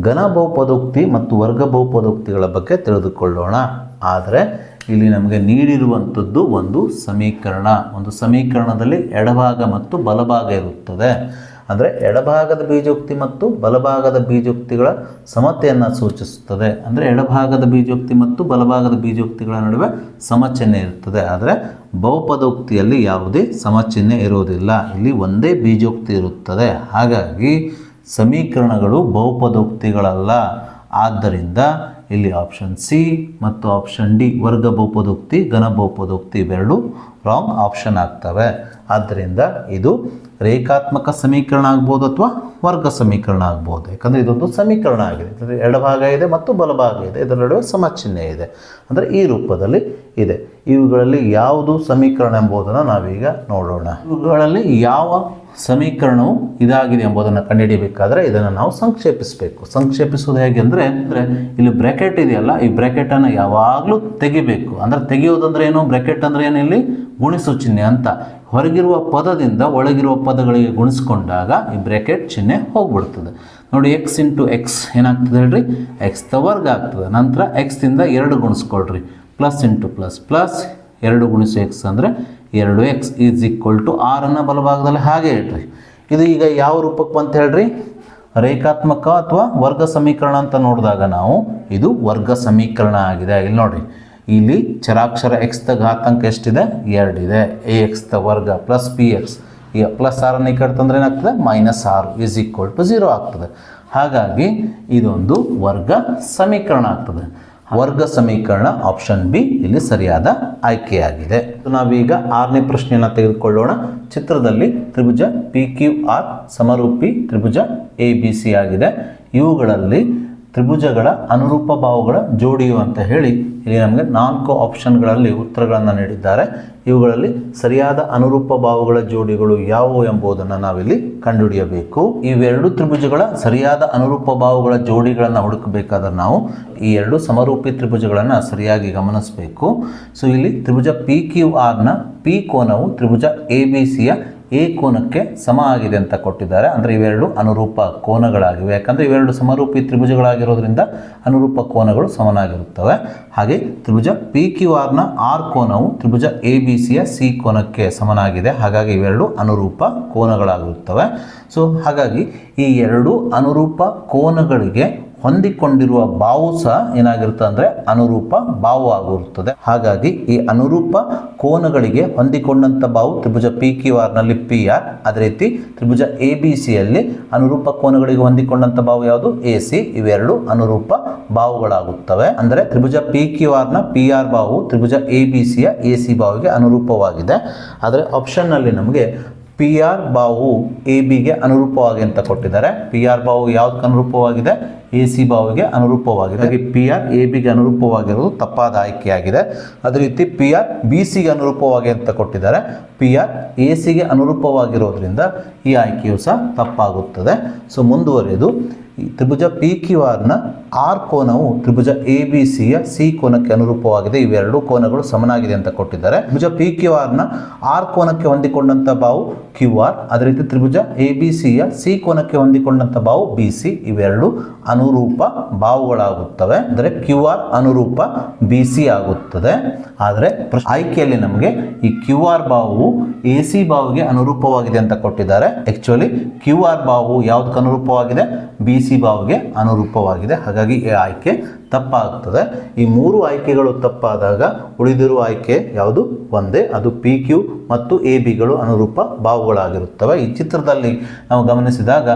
ಘನ ಬಹುಪದೋಕ್ತಿ ಮತ್ತು ವರ್ಗ ಬಹುಪದೋಕ್ತಿಗಳ ಬಗ್ಗೆ ತಿಳಿದುಕೊಳ್ಳೋಣ. ಆದರೆ ಇಲ್ಲಿ ನಮಗೆ ನೀಡಿರುವಂಥದ್ದು ಒಂದು ಸಮೀಕರಣ. ಒಂದು ಸಮೀಕರಣದಲ್ಲಿ ಎಡಭಾಗ ಮತ್ತು ಬಲಭಾಗ ಇರುತ್ತದೆ. ಅಂದರೆ ಎಡಭಾಗದ ಬೀಜೋಕ್ತಿ ಮತ್ತು ಬಲಭಾಗದ ಬೀಜೋಕ್ತಿಗಳ ಸಮತೆಯನ್ನು ಸೂಚಿಸುತ್ತದೆ. ಅಂದರೆ ಎಡಭಾಗದ ಬೀಜೋಕ್ತಿ ಮತ್ತು ಬಲಭಾಗದ ಬೀಜೋಕ್ತಿಗಳ ನಡುವೆ ಸಮಚಿಹ್ನೆ ಇರುತ್ತದೆ. ಆದರೆ ಬಹುಪದೋಕ್ತಿಯಲ್ಲಿ ಯಾವುದೇ ಸಮಚಿಹ್ನೆ ಇರುವುದಿಲ್ಲ, ಇಲ್ಲಿ ಒಂದೇ ಬೀಜೋಕ್ತಿ ಇರುತ್ತದೆ. ಹಾಗಾಗಿ ಸಮೀಕರಣಗಳು ಬಹುಪದೋಕ್ತಿಗಳಲ್ಲ. ಆದ್ದರಿಂದ ಇಲ್ಲಿ ಆಪ್ಷನ್ ಸಿ ಮತ್ತು ಆಪ್ಷನ್ ಡಿ ವರ್ಗ ಬಹುಪದೋಕ್ತಿ ಘನ ಬಹುಪದೋಕ್ತಿ ಇವೆರಡು ರಾಂಗ್ ಆಪ್ಷನ್ ಆಗ್ತವೆ. ಆದ್ದರಿಂದ ಇದು ರೇಖಾತ್ಮಕ ಸಮೀಕರಣ ಆಗ್ಬೋದು ಅಥವಾ ವರ್ಗ ಸಮೀಕರಣ ಆಗ್ಬೋದು. ಯಾಕಂದರೆ ಇದೊಂದು ಸಮೀಕರಣ ಆಗಿದೆ, ಇದರಲ್ಲಿ ಎಡಭಾಗ ಇದೆ ಮತ್ತು ಬಲಭಾಗ ಇದೆ, ಇದರ ನಡುವೆ ಸಮಚಿಹ್ನೆ ಇದೆ, ಅಂದರೆ ಈ ರೂಪದಲ್ಲಿ ಇದೆ. ಇವುಗಳಲ್ಲಿ ಯಾವುದು ಸಮೀಕರಣ ಎಂಬುದನ್ನು ನಾವೀಗ ನೋಡೋಣ. ಇವುಗಳಲ್ಲಿ ಯಾವ ಸಮೀಕರಣವು ಇದಾಗಿದೆ ಎಂಬುದನ್ನು ಕಂಡುಹಿಡಿಯಬೇಕಾದ್ರೆ ಇದನ್ನು ನಾವು ಸಂಕ್ಷೇಪಿಸಬೇಕು. ಸಂಕ್ಷೇಪಿಸುವುದು ಹೇಗೆ ಅಂದರೆ ಇಲ್ಲಿ ಬ್ರ್ಯಾಕೆಟ್ ಇದೆಯಲ್ಲ, ಈ ಬ್ರ್ಯಾಕೆಟನ್ನು ಯಾವಾಗಲೂ ತೆಗಿಬೇಕು. ಅಂದರೆ ತೆಗೆಯೋದಂದ್ರೆ ಏನು, ಬ್ರ್ಯಾಕೆಟ್ ಅಂದರೆ ಏನು, ಇಲ್ಲಿ ಗುಣಿಸು ಚಿಹ್ನೆ ಅಂತ. ಹೊರಗಿರುವ ಪದದಿಂದ ಒಳಗಿರುವ ಪದಗಳಿಗೆ ಗುಣಿಸ್ಕೊಂಡಾಗ ಈ ಬ್ರ್ಯಾಕೆಟ್ ಚಿಹ್ನೆ ಹೋಗ್ಬಿಡ್ತದೆ. ನೋಡಿ, ಎಕ್ಸ್ ಇಂಟು ಎಕ್ಸ್ ಏನಾಗ್ತದೆ ಹೇಳ್ರಿ, ಎಕ್ಸ್ ದ ವರ್ಗ ಆಗ್ತದೆ. ನಂತರ ಎಕ್ಸ್ದಿಂದ 2 ಗುಣಿಸ್ಕೊಳ್ರಿ, ಪ್ಲಸ್ ಇಂಟು ಪ್ಲಸ್ ಪ್ಲಸ್ 2 ಗುಣಿಸು ಎಕ್ಸ್ ಅಂದರೆ 2x ಈಸ್ ಈಕ್ವಲ್ ಟು 6 ಬಲಭಾಗದಲ್ಲಿ ಹಾಗೆ ಇಡ್ರಿ. ಇದು ಈಗ ಯಾವ ರೂಪಕ್ಕೆ ಬಂತ ಹೇಳ್ರಿ, ರೇಖಾತ್ಮಕ ಅಥವಾ ವರ್ಗ ಸಮೀಕರಣ ಅಂತ ನೋಡಿದಾಗ ನಾವು ಇದು ವರ್ಗ ಸಮೀಕರಣ ಆಗಿದೆ. ಇಲ್ಲಿ ನೋಡಿರಿ, ಇಲ್ಲಿ ಚರಾಕ್ಷರ ಎಕ್ಸ್ ದ ಘಾತಾಂಕ ಎಷ್ಟಿದೆ, 2 ಇದೆ. ಎ ಎಕ್ಸ್ ದ ವರ್ಗ ಪ್ಲಸ್ ಪಿ ಎಕ್ಸ್, ಈಗ ಪ್ಲಸ್ 6 ಈ ಕಡೆ ತಂದ್ರೆ ಏನಾಗ್ತದೆ, -6 ಈಸ್ ಈಕ್ವಲ್ ಟು 0 ಆಗ್ತದೆ. ಹಾಗಾಗಿ ಇದೊಂದು ವರ್ಗ ಸಮೀಕರಣ ಆಗ್ತದೆ. ವರ್ಗ ಸಮೀಕರಣ ಆಪ್ಷನ್ ಬಿ ಇಲ್ಲಿ ಸರಿಯಾದ ಆಯ್ಕೆಯಾಗಿದೆ. ನಾವೀಗ 6ನೇ ಪ್ರಶ್ನೆಯನ್ನು ತೆಗೆದುಕೊಳ್ಳೋಣ. ಚಿತ್ರದಲ್ಲಿ ತ್ರಿಭುಜ PQR ಸಮರೂಪಿ ತ್ರಿಭುಜ ABC ಆಗಿದೆ. ಇವುಗಳಲ್ಲಿ ತ್ರಿಭುಜಗಳ ಅನುರೂಪ ಬಾಹುಗಳ ಜೋಡಿಯು ಅಂತ ಹೇಳಿ ಇಲ್ಲಿ ನಮಗೆ 4 ಆಪ್ಷನ್ಗಳಲ್ಲಿ ಉತ್ತರಗಳನ್ನು ನೀಡಿದ್ದಾರೆ. ಇವುಗಳಲ್ಲಿ ಸರಿಯಾದ ಅನುರೂಪ ಬಾಹುಗಳ ಜೋಡಿಗಳು ಯಾವುವು ಎಂಬುದನ್ನು ನಾವಿಲ್ಲಿ ಕಂಡುಹಿಡಿಯಬೇಕು. ಇವೆರಡು ತ್ರಿಭುಜಗಳ ಸರಿಯಾದ ಅನುರೂಪ ಬಾಹುಗಳ ಜೋಡಿಗಳನ್ನು ಹುಡುಕಬೇಕಾದ್ರೆ ನಾವು ಈ 2 ಸಮರೂಪಿ ತ್ರಿಭುಜಗಳನ್ನು ಸರಿಯಾಗಿ ಗಮನಿಸಬೇಕು. ಸೊ ಇಲ್ಲಿ ತ್ರಿಭುಜ PQRನ P ಕೋನವು ತ್ರಿಭುಜ ABCಯ ಎ ಕೋನಕ್ಕೆ ಸಮ ಆಗಿದೆ ಅಂತ ಕೊಟ್ಟಿದ್ದಾರೆ. ಅಂದರೆ ಇವೆರಡು ಅನುರೂಪ ಕೋನಗಳಾಗಿವೆ. ಯಾಕಂದರೆ ಇವೆರಡು ಸಮರೂಪಿ ತ್ರಿಭುಜಗಳಾಗಿರೋದ್ರಿಂದ ಅನುರೂಪ ಕೋನಗಳು ಸಮನಾಗಿರುತ್ತವೆ. ಹಾಗೆ ತ್ರಿಭುಜ PQRನ R ಕೋನವು ತ್ರಿಭುಜ ABCಯ C ಕೋನಕ್ಕೆ ಸಮನಾಗಿದೆ. ಹಾಗಾಗಿ ಇವೆರಡು ಅನುರೂಪ ಕೋನಗಳಾಗಿರುತ್ತವೆ. ಸೊ ಹಾಗಾಗಿ ಈ 2 ಅನುರೂಪ ಕೋನಗಳಿಗೆ ಹೊಂದಿಕೊಂಡಿರುವ ಬಾವು ಸಹ ಏನಾಗಿರುತ್ತೆ ಅಂದರೆ ಅನುರೂಪ ಬಾವು ಆಗಿರುತ್ತದೆ. ಹಾಗಾಗಿ ಈ ಅನುರೂಪ ಕೋನಗಳಿಗೆ ಹೊಂದಿಕೊಂಡಂಥ ಬಾವು ತ್ರಿಭುಜ PQRನಲ್ಲಿ PR, ಅದೇ ರೀತಿ ತ್ರಿಭುಜ ABCಯಲ್ಲಿ ಅನುರೂಪ ಕೋನಗಳಿಗೆ ಹೊಂದಿಕೊಂಡಂಥ ಬಾವು ಯಾವುದು, AC. ಇವೆರಡು ಅನುರೂಪ ಬಾವುಗಳಾಗುತ್ತವೆ. ಅಂದರೆ ತ್ರಿಭುಜ PQRನ PR ಬಾವು ತ್ರಿಭುಜ ABCಯ AC ಬಾವಿಗೆ ಅನುರೂಪವಾಗಿದೆ. ಆದರೆ ಆಪ್ಷನ್ನಲ್ಲಿ ನಮಗೆ PR ಬಾವು ABಗೆ ಅನುರೂಪವಾಗಿ ಅಂತ ಕೊಟ್ಟಿದ್ದಾರೆ. PR ಬಾವು ಯಾವುದಕ್ಕೆ ಅನುರೂಪವಾಗಿದೆ, AC ಬಾವಿಗೆ ಅನುರೂಪವಾಗಿದೆ. ಹಾಗೆ PR ABಗೆ ಅನುರೂಪವಾಗಿರೋದು ತಪ್ಪಾದ ಆಯ್ಕೆಯಾಗಿದೆ. ಅದೇ ರೀತಿ PR BCಗೆ ಅನುರೂಪವಾಗಿ ಅಂತ ಕೊಟ್ಟಿದ್ದಾರೆ. PR ACಗೆ ಅನುರೂಪವಾಗಿರೋದ್ರಿಂದ ಈ ಆಯ್ಕೆಯು ಸಹ ತಪ್ಪಾಗುತ್ತದೆ. ಸೊ ಮುಂದುವರೆದು ತ್ರಿಭುಜ PQRನ R ಕೋನವು ತ್ರಿಭುಜ ABCಯ C ಕೋನಕ್ಕೆ ಅನುರೂಪವಾಗಿದೆ. ಇವೆರಡು ಕೋನಗಳು ಸಮನಾಗಿದೆ ಅಂತ ಕೊಟ್ಟಿದ್ದಾರೆ. ತ್ರಿಭುಜ PQRನ R ಕೋನಕ್ಕೆ ಹೊಂದಿಕೊಂಡಂಥ ಬಾವು QR, ಅದೇ ರೀತಿ ತ್ರಿಭುಜ ABCಯ C ಕೋನಕ್ಕೆ ಹೊಂದಿಕೊಂಡಂಥ ಬಾವು BC. ಇವೆರಡು ಅನುರೂಪ ಬಾವುಗಳಾಗುತ್ತವೆ. ಅಂದರೆ QR ಅನುರೂಪ BC ಆಗುತ್ತದೆ. ಆದರೆ ಆಯ್ಕೆಯಲ್ಲಿ ನಮಗೆ ಈ QR ಬಾವು AC ಬಾವಿಗೆ ಅನುರೂಪವಾಗಿದೆ ಅಂತ ಕೊಟ್ಟಿದ್ದಾರೆ. ಆಕ್ಚುಲಿ QR ಬಾವು ಯಾವುದಕ್ಕೆ ಅನುರೂಪವಾಗಿದೆ, BC ಬಾವಿಗೆ ಅನುರೂಪವಾಗಿದೆ. ಹಾಗಾಗಿ ಈ ಆಯ್ಕೆ ತಪ್ಪಾಗುತ್ತದೆ. ಈ 3 ಆಯ್ಕೆಗಳು ತಪ್ಪಾದಾಗ ಉಳಿದಿರುವ ಆಯ್ಕೆ ಯಾವುದು, ಒಂದೇ, ಅದು PQ ಮತ್ತು ABಗಳು ಅನುರೂಪ ಬಾವುಗಳಾಗಿರುತ್ತವೆ. ಈ ಚಿತ್ರದಲ್ಲಿ ನಾವು ಗಮನಿಸಿದಾಗ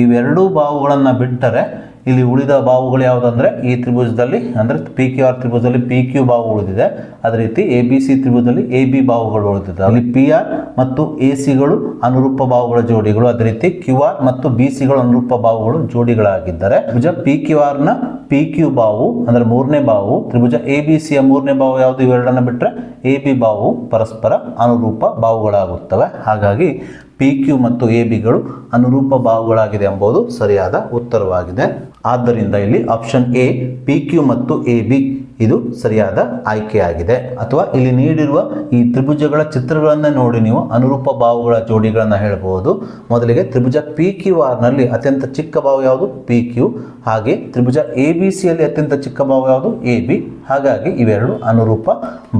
ಇವೆರಡೂ ಬಾವುಗಳನ್ನು ಬಿಟ್ಟರೆ ಇಲ್ಲಿ ಉಳಿದ ಬಾವುಗಳು ಯಾವುದಂದ್ರೆ ಈ ತ್ರಿಭುಜದಲ್ಲಿ ಅಂದರೆ PQR ತ್ರಿಭುಜದಲ್ಲಿ PQ ಬಾವು ಉಳಿದಿದೆ. ಅದೇ ರೀತಿ ABC ತ್ರಿಭುಜದಲ್ಲಿ AB ಬಾವುಗಳು ಉಳಿದಿದೆ. ಅಲ್ಲಿ PR ಮತ್ತು ACಗಳು ಅನುರೂಪ ಬಾವುಗಳ ಜೋಡಿಗಳು, ಅದೇ ರೀತಿ QR ಮತ್ತು BCಗಳು ಅನುರೂಪ ಬಾವುಗಳು ಜೋಡಿಗಳಾಗಿದ್ದಾರೆ. ತ್ರಿಭುಜ PQRನ PQ ಬಾವು ಅಂದರೆ 3ನೇ ಬಾವು, ತ್ರಿಭುಜ ABCಯ 3ನೇ ಬಾವು ಯಾವುದು, ಇವೆರಡನ್ನು ಬಿಟ್ಟರೆ AB ಬಾವು ಪರಸ್ಪರ ಅನುರೂಪ ಬಾವುಗಳಾಗುತ್ತವೆ. ಹಾಗಾಗಿ PQ ಮತ್ತು ABಗಳು ಅನುರೂಪ ಬಾವುಗಳಾಗಿದೆ ಎಂಬುದು ಸರಿಯಾದ ಉತ್ತರವಾಗಿದೆ. ಆದ್ದರಿಂದ ಇಲ್ಲಿ ಆಪ್ಷನ್ ಎ PQ ಮತ್ತು AB ಇದು ಸರಿಯಾದ ಆಯ್ಕೆಯಾಗಿದೆ. ಅಥವಾ ಇಲ್ಲಿ ನೀಡಿರುವ ಈ ತ್ರಿಭುಜಗಳ ಚಿತ್ರಗಳನ್ನು ನೋಡಿ ನೀವು ಅನುರೂಪ ಬಾವುಗಳ ಜೋಡಿಗಳನ್ನು ಹೇಳಬಹುದು. ಮೊದಲಿಗೆ ತ್ರಿಭುಜ PQRನಲ್ಲಿ ಅತ್ಯಂತ ಚಿಕ್ಕ ಬಾವು ಯಾವುದು, PQ. ಹಾಗೆ ತ್ರಿಭುಜ ABCಯಲ್ಲಿ ಅತ್ಯಂತ ಚಿಕ್ಕ ಬಾವು ಯಾವುದು, AB. ಹಾಗಾಗಿ ಇವೆರಡು ಅನುರೂಪ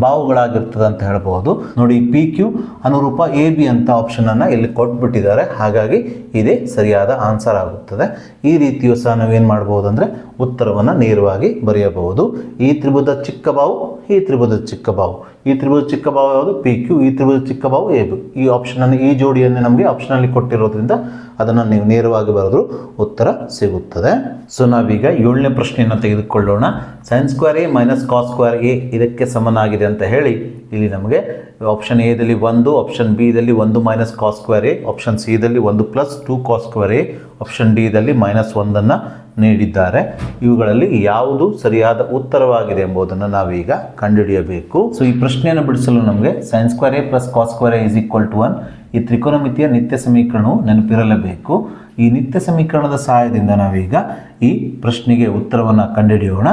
ಬಾವುಗಳಾಗಿರ್ತದೆ ಅಂತ ಹೇಳಬಹುದು. ನೋಡಿ, PQ ಅನುರೂಪ AB ಅಂತ ಆಪ್ಷನ್ ಅನ್ನು ಇಲ್ಲಿ ಕೊಟ್ಬಿಟ್ಟಿದ್ದಾರೆ. ಹಾಗಾಗಿ ಇದೇ ಸರಿಯಾದ ಆನ್ಸರ್ ಆಗುತ್ತದೆ. ಈ ರೀತಿಯೂ ಸಹ ನಾವೇನು ಮಾಡಬಹುದು ಅಂದರೆ ಉತ್ತರವನ್ನು ನೇರವಾಗಿ ಬರೆಯಬಹುದು. ಈ ತ್ರಿಭುಜದ ಚಿಕ್ಕ ಬಾವು, ಈ ತ್ರಿಭುಜದ ಚಿಕ್ಕ ಬಾವು, ಈ ತ್ರಿಭುಜ ಚಿಕ್ಕ ಬಾವು ಯಾವುದು, PQ. ಈ ತ್ರಿಭುಜ ಚಿಕ್ಕ ಬಾವು AB. ಈ ಆಪ್ಷನ್ ಅನ್ನು, ಈ ಜೋಡಿಯನ್ನು ನಮಗೆ ಆಪ್ಷನ್ ಅಲ್ಲಿ ಕೊಟ್ಟಿರೋದ್ರಿಂದ ಅದನ್ನು ನೀವು ನೇರವಾಗಿ ಬರೆದ್ರು ಉತ್ತರ ಸಿಗುತ್ತದೆ. ಸೊ ನಾವೀಗ 7ನೇ ಪ್ರಶ್ನೆಯನ್ನು ತೆಗೆದುಕೊಳ್ಳೋಣ. sin square A minus cos square A ಇದಕ್ಕೆ ಸಮನಾಗಿದೆ ಅಂತ ಹೇಳಿ ಇಲ್ಲಿ ನಮಗೆ ಆಪ್ಷನ್ ಎದಲ್ಲಿ 1, ಆಪ್ಷನ್ ಬಿ ದಲ್ಲಿ 1 minus cos square A, option C ದಲ್ಲಿ 1 plus 2 cos square A, option D ದಲ್ಲಿ -1 ನೀಡಿದ್ದಾರೆ. ಇವುಗಳಲ್ಲಿ ಯಾವುದು ಸರಿಯಾದ ಉತ್ತರವಾಗಿದೆ ಎಂಬುದನ್ನು ನಾವೀಗ ಕಂಡುಹಿಡಿಯಬೇಕು. ಸೊ ಈ ಪ್ರಶ್ನೆಯನ್ನು ಬಿಡಿಸಲು ನಮಗೆ sin square A plus cos square A = 1 ಈ ತ್ರಿಕೋನಮಿತಿಯ ನಿತ್ಯ ಸಮೀಕರಣವು ನೆನಪಿರಲೇಬೇಕು. ಈ ನಿತ್ಯ ಸಮೀಕರಣದ ಸಹಾಯದಿಂದ ನಾವೀಗ ಈ ಪ್ರಶ್ನೆಗೆ ಉತ್ತರವನ್ನು ಕಂಡುಹಿಡಿಯೋಣ.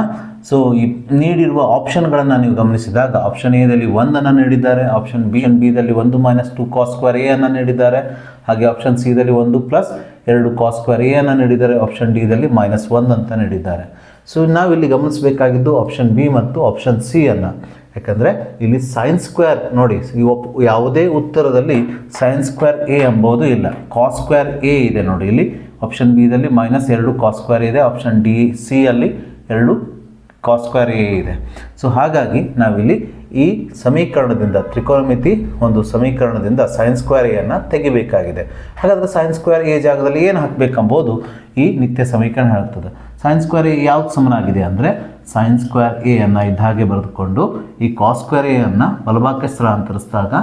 ಸೊ ಈ ನೀಡಿರುವ ಆಪ್ಷನ್ಗಳನ್ನು ನೀವು ಗಮನಿಸಿದಾಗ ಆಪ್ಷನ್ ಎ ದಲ್ಲಿ 1 ನೀಡಿದ್ದಾರೆ, ಆಪ್ಷನ್ ಬಿ ದಲ್ಲಿ 1 ಮೈನಸ್ 2 ಕಾಸ್ ಸ್ಕ್ವೇರ್ ಎ ಅನ್ನು ನೀಡಿದ್ದಾರೆ, ಹಾಗೆ ಆಪ್ಷನ್ ಸಿ ದಲ್ಲಿ 1 ಪ್ಲಸ್ 2 ಕಾಸ್ ಸ್ಕ್ವೇರ್ ಎ ಅನ್ನು ನೀಡಿದ್ದಾರೆ, ಆಪ್ಷನ್ ಡಿ ದಲ್ಲಿ -1 ಅಂತ ನೀಡಿದ್ದಾರೆ. ಸೊ ನಾವಿಲ್ಲಿ ಗಮನಿಸಬೇಕಾಗಿದ್ದು ಆಪ್ಷನ್ ಬಿ ಮತ್ತು ಆಪ್ಷನ್ ಸಿ ಅನ್ನು. ಯಾಕಂದರೆ ಇಲ್ಲಿ sin ಸ್ಕ್ವೇರ್ ನೋಡಿ, ಯಾವುದೇ ಉತ್ತರದಲ್ಲಿ sin ಸ್ಕ್ವೇರ್ ಎ ಎಂಬುದು ಇಲ್ಲ, ಕಾಸ್ ಸ್ಕ್ವೇರ್ ಎ ಇದೆ ನೋಡಿ. ಇಲ್ಲಿ ಆಪ್ಷನ್ ಬಿ ದಲ್ಲಿ -2 ಕಾಸ್ ಸ್ಕ್ವೇರ್ ಇದೆ, ಆಪ್ಷನ್ ಡಿ ಸಿ ಅಲ್ಲಿ 2 ಕಾಸ್ ಸ್ಕ್ವೇರ್ ಎ ಇದೆ. ಸೊ ಹಾಗಾಗಿ ನಾವಿಲ್ಲಿ ಈ ಸಮೀಕರಣದಿಂದ ತ್ರಿಕೋನಮಿತಿ ಒಂದು ಸಮೀಕರಣದಿಂದ sin ಸ್ಕ್ವೇರ್ ಎ ಅನ್ನು ತೆಗಿಬೇಕಾಗಿದೆ. ಹಾಗಾದರೆ sin ಸ್ಕ್ವೇರ್ ಎ ಜಾಗದಲ್ಲಿ ಏನು ಹಾಕಬೇಕೆಂಬುದು ಈ ನಿತ್ಯ ಸಮೀಕರಣ ಹೇಳ್ತದೆ. sin ಸ್ಕ್ವೇರ್ ಎ ಯಾವ್ದು ಸಮನಾಗಿದೆ ಅಂದರೆ sin ಸ್ಕ್ವೇರ್ ಎ ಅನ್ನು ಇದ್ದ ಹಾಗೆ ಬರೆದುಕೊಂಡು ಈ ಕಾಸ್ ಸ್ಕ್ವೇರ್ ಎ ಅನ್ನು ಬಲಭಾಗಕ್ಕೆ ಸ್ಥಳಾಂತರಿಸಿದಾಗ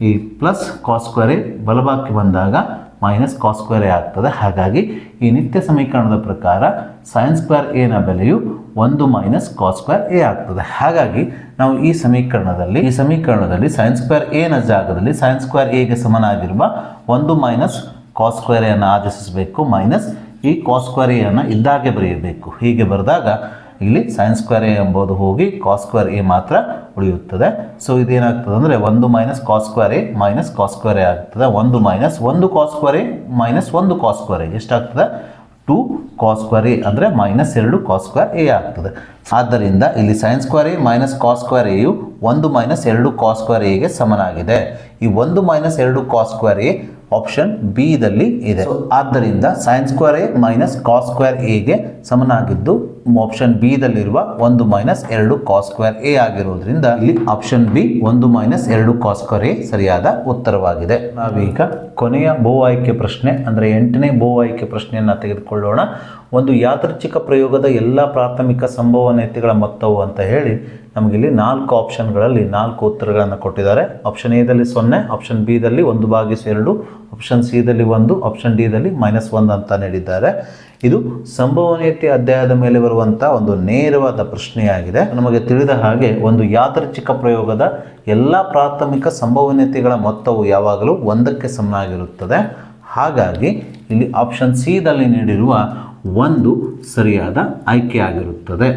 ಈ ಪ್ಲಸ್ ಕಾಸ್ ಸ್ಕ್ವೇರ್ ಎ ಬಲಭಾಗಕ್ಕೆ ಬಂದಾಗ ಮೈನಸ್ ಕಾಸ್ ಸ್ಕ್ವೇರ್ ಎ ಆಗ್ತದೆ. ಹಾಗಾಗಿ ಈ ನಿತ್ಯ ಸಮೀಕರಣದ ಪ್ರಕಾರ sin ಸ್ಕ್ವೇರ್ ಎ ನ ಬೆಲೆಯು 1 ಮೈನಸ್ ಕಾಸ್ ಸ್ಕ್ವೇರ್ ಎ ಆಗ್ತದೆ. ಹಾಗಾಗಿ ನಾವು ಈ ಸಮೀಕರಣದಲ್ಲಿ sin ಸ್ಕ್ವೇರ್ ಎ ನ ಜಾಗದಲ್ಲಿ sin ಸ್ಕ್ವೇರ್ ಎ ಗೆ ಸಮನಾಗಿರುವ 1 ಮೈನಸ್ ಕಾಸ್ ಸ್ಕ್ವೇರ್ ಎ ಅನ್ನು ಆದೇಶಿಸಬೇಕು, ಮೈನಸ್ ಈ ಕಾಸ್ ಸ್ಕ್ವೇರ್ ಎ ಅನ್ನು ಇದ್ದಾಗೆ ಬರೆಯಬೇಕು. ಹೀಗೆ ಬರೆದಾಗ ಇಲ್ಲಿ sin ಸ್ಕ್ವೇರ್ ಎ ಎಂಬುದು ಹೋಗಿ ಕಾಸ್ ಸ್ಕ್ವೇರ್ ಎ ಮಾತ್ರ ಉಳಿಯುತ್ತದೆ. ಸೊ ಇದೇನಾಗ್ತದೆ ಅಂದರೆ 1 minus cos square A minus cos square A ಆಗ್ತದೆ. 1 minus 1 cos square A minus 1 cos square A ಎಷ್ಟಾಗ್ತದೆ? 2 ಕಾಸ್ ಸ್ಕ್ವೇರ್ ಎ ಅಂದರೆ -2 ಕಾಸ್ ಸ್ಕ್ವೇರ್ ಎ ಆಗ್ತದೆ. ಆದ್ದರಿಂದ ಇಲ್ಲಿ sin square A minus cos square ಎಯು 1 ಮೈನಸ್ 2 ಕಾಸ್ ಸ್ಕ್ವೇರ್ ಎಗೆ ಸಮನಾಗಿದೆ. ಈ 1 minus 2 cos square A option B ದಲ್ಲಿ ಇದೆ. ಆದ್ದರಿಂದ sin square A minus cos square ಎಗೆ ಸಮನಾಗಿದ್ದು ಆಪ್ಷನ್ ಬಿ ದಲ್ಲಿರುವ 1 ಮೈನಸ್ 2 ಕಾಸ್ ಸ್ಕ್ವೇರ್ ಎ ಆಗಿರೋದ್ರಿಂದ ಇಲ್ಲಿ option B 1 minus 2 cos square a ಸರಿಯಾದ ಉತ್ತರವಾಗಿದೆ. ನಾವೀಗ ಕೊನೆಯ ಬಹು ಆಯ್ಕೆ ಪ್ರಶ್ನೆ ಅಂದರೆ 8ನೇ ಬಹು ಆಯ್ಕೆ ಪ್ರಶ್ನೆಯನ್ನು ತೆಗೆದುಕೊಳ್ಳೋಣ. ಒಂದು ಯಾದೃಚ್ಛಿಕ ಪ್ರಯೋಗದ ಎಲ್ಲ ಪ್ರಾಥಮಿಕ ಸಂಭವನೀಯತೆಗಳ ಮೊತ್ತವು ಅಂತ ಹೇಳಿ ನಮಗಿಲ್ಲಿ 4 ಆಪ್ಷನ್ಗಳಲ್ಲಿ 4 ಉತ್ತರಗಳನ್ನು ಕೊಟ್ಟಿದ್ದಾರೆ. ಆಪ್ಷನ್ ಎ ದಲ್ಲಿ 0, ಆಪ್ಷನ್ ಬಿ ದಲ್ಲಿ 1/2, ಆಪ್ಷನ್ ಸಿ ದಲ್ಲಿ 1, ಆಪ್ಷನ್ ಡಿ ದಲ್ಲಿ -1 ಅಂತ ನೀಡಿದ್ದಾರೆ. ಇದು ಸಂಭವನೀಯತೆ ಅಧ್ಯಾಯದ ಮೇಲೆ ಬರುವಂಥ ಒಂದು ನೇರವಾದ ಪ್ರಶ್ನೆಯಾಗಿದೆ. ನಮಗೆ ತಿಳಿದ ಹಾಗೆ ಒಂದು ಯಾದೃಚ್ಛಿಕ ಪ್ರಯೋಗದ ಎಲ್ಲ ಪ್ರಾಥಮಿಕ ಸಂಭವನೀಯತೆಗಳ ಮೊತ್ತವು ಯಾವಾಗಲೂ 1ಕ್ಕೆ ಸಮನಾಗಿರುತ್ತದೆ. ಹಾಗಾಗಿ ಇಲ್ಲಿ ಆಪ್ಷನ್ ಸಿ ದಲ್ಲಿ ನೀಡಿರುವ 1 ಸರಿಯಾದ ಆಯ್ಕೆಯಾಗಿರುತ್ತದೆ.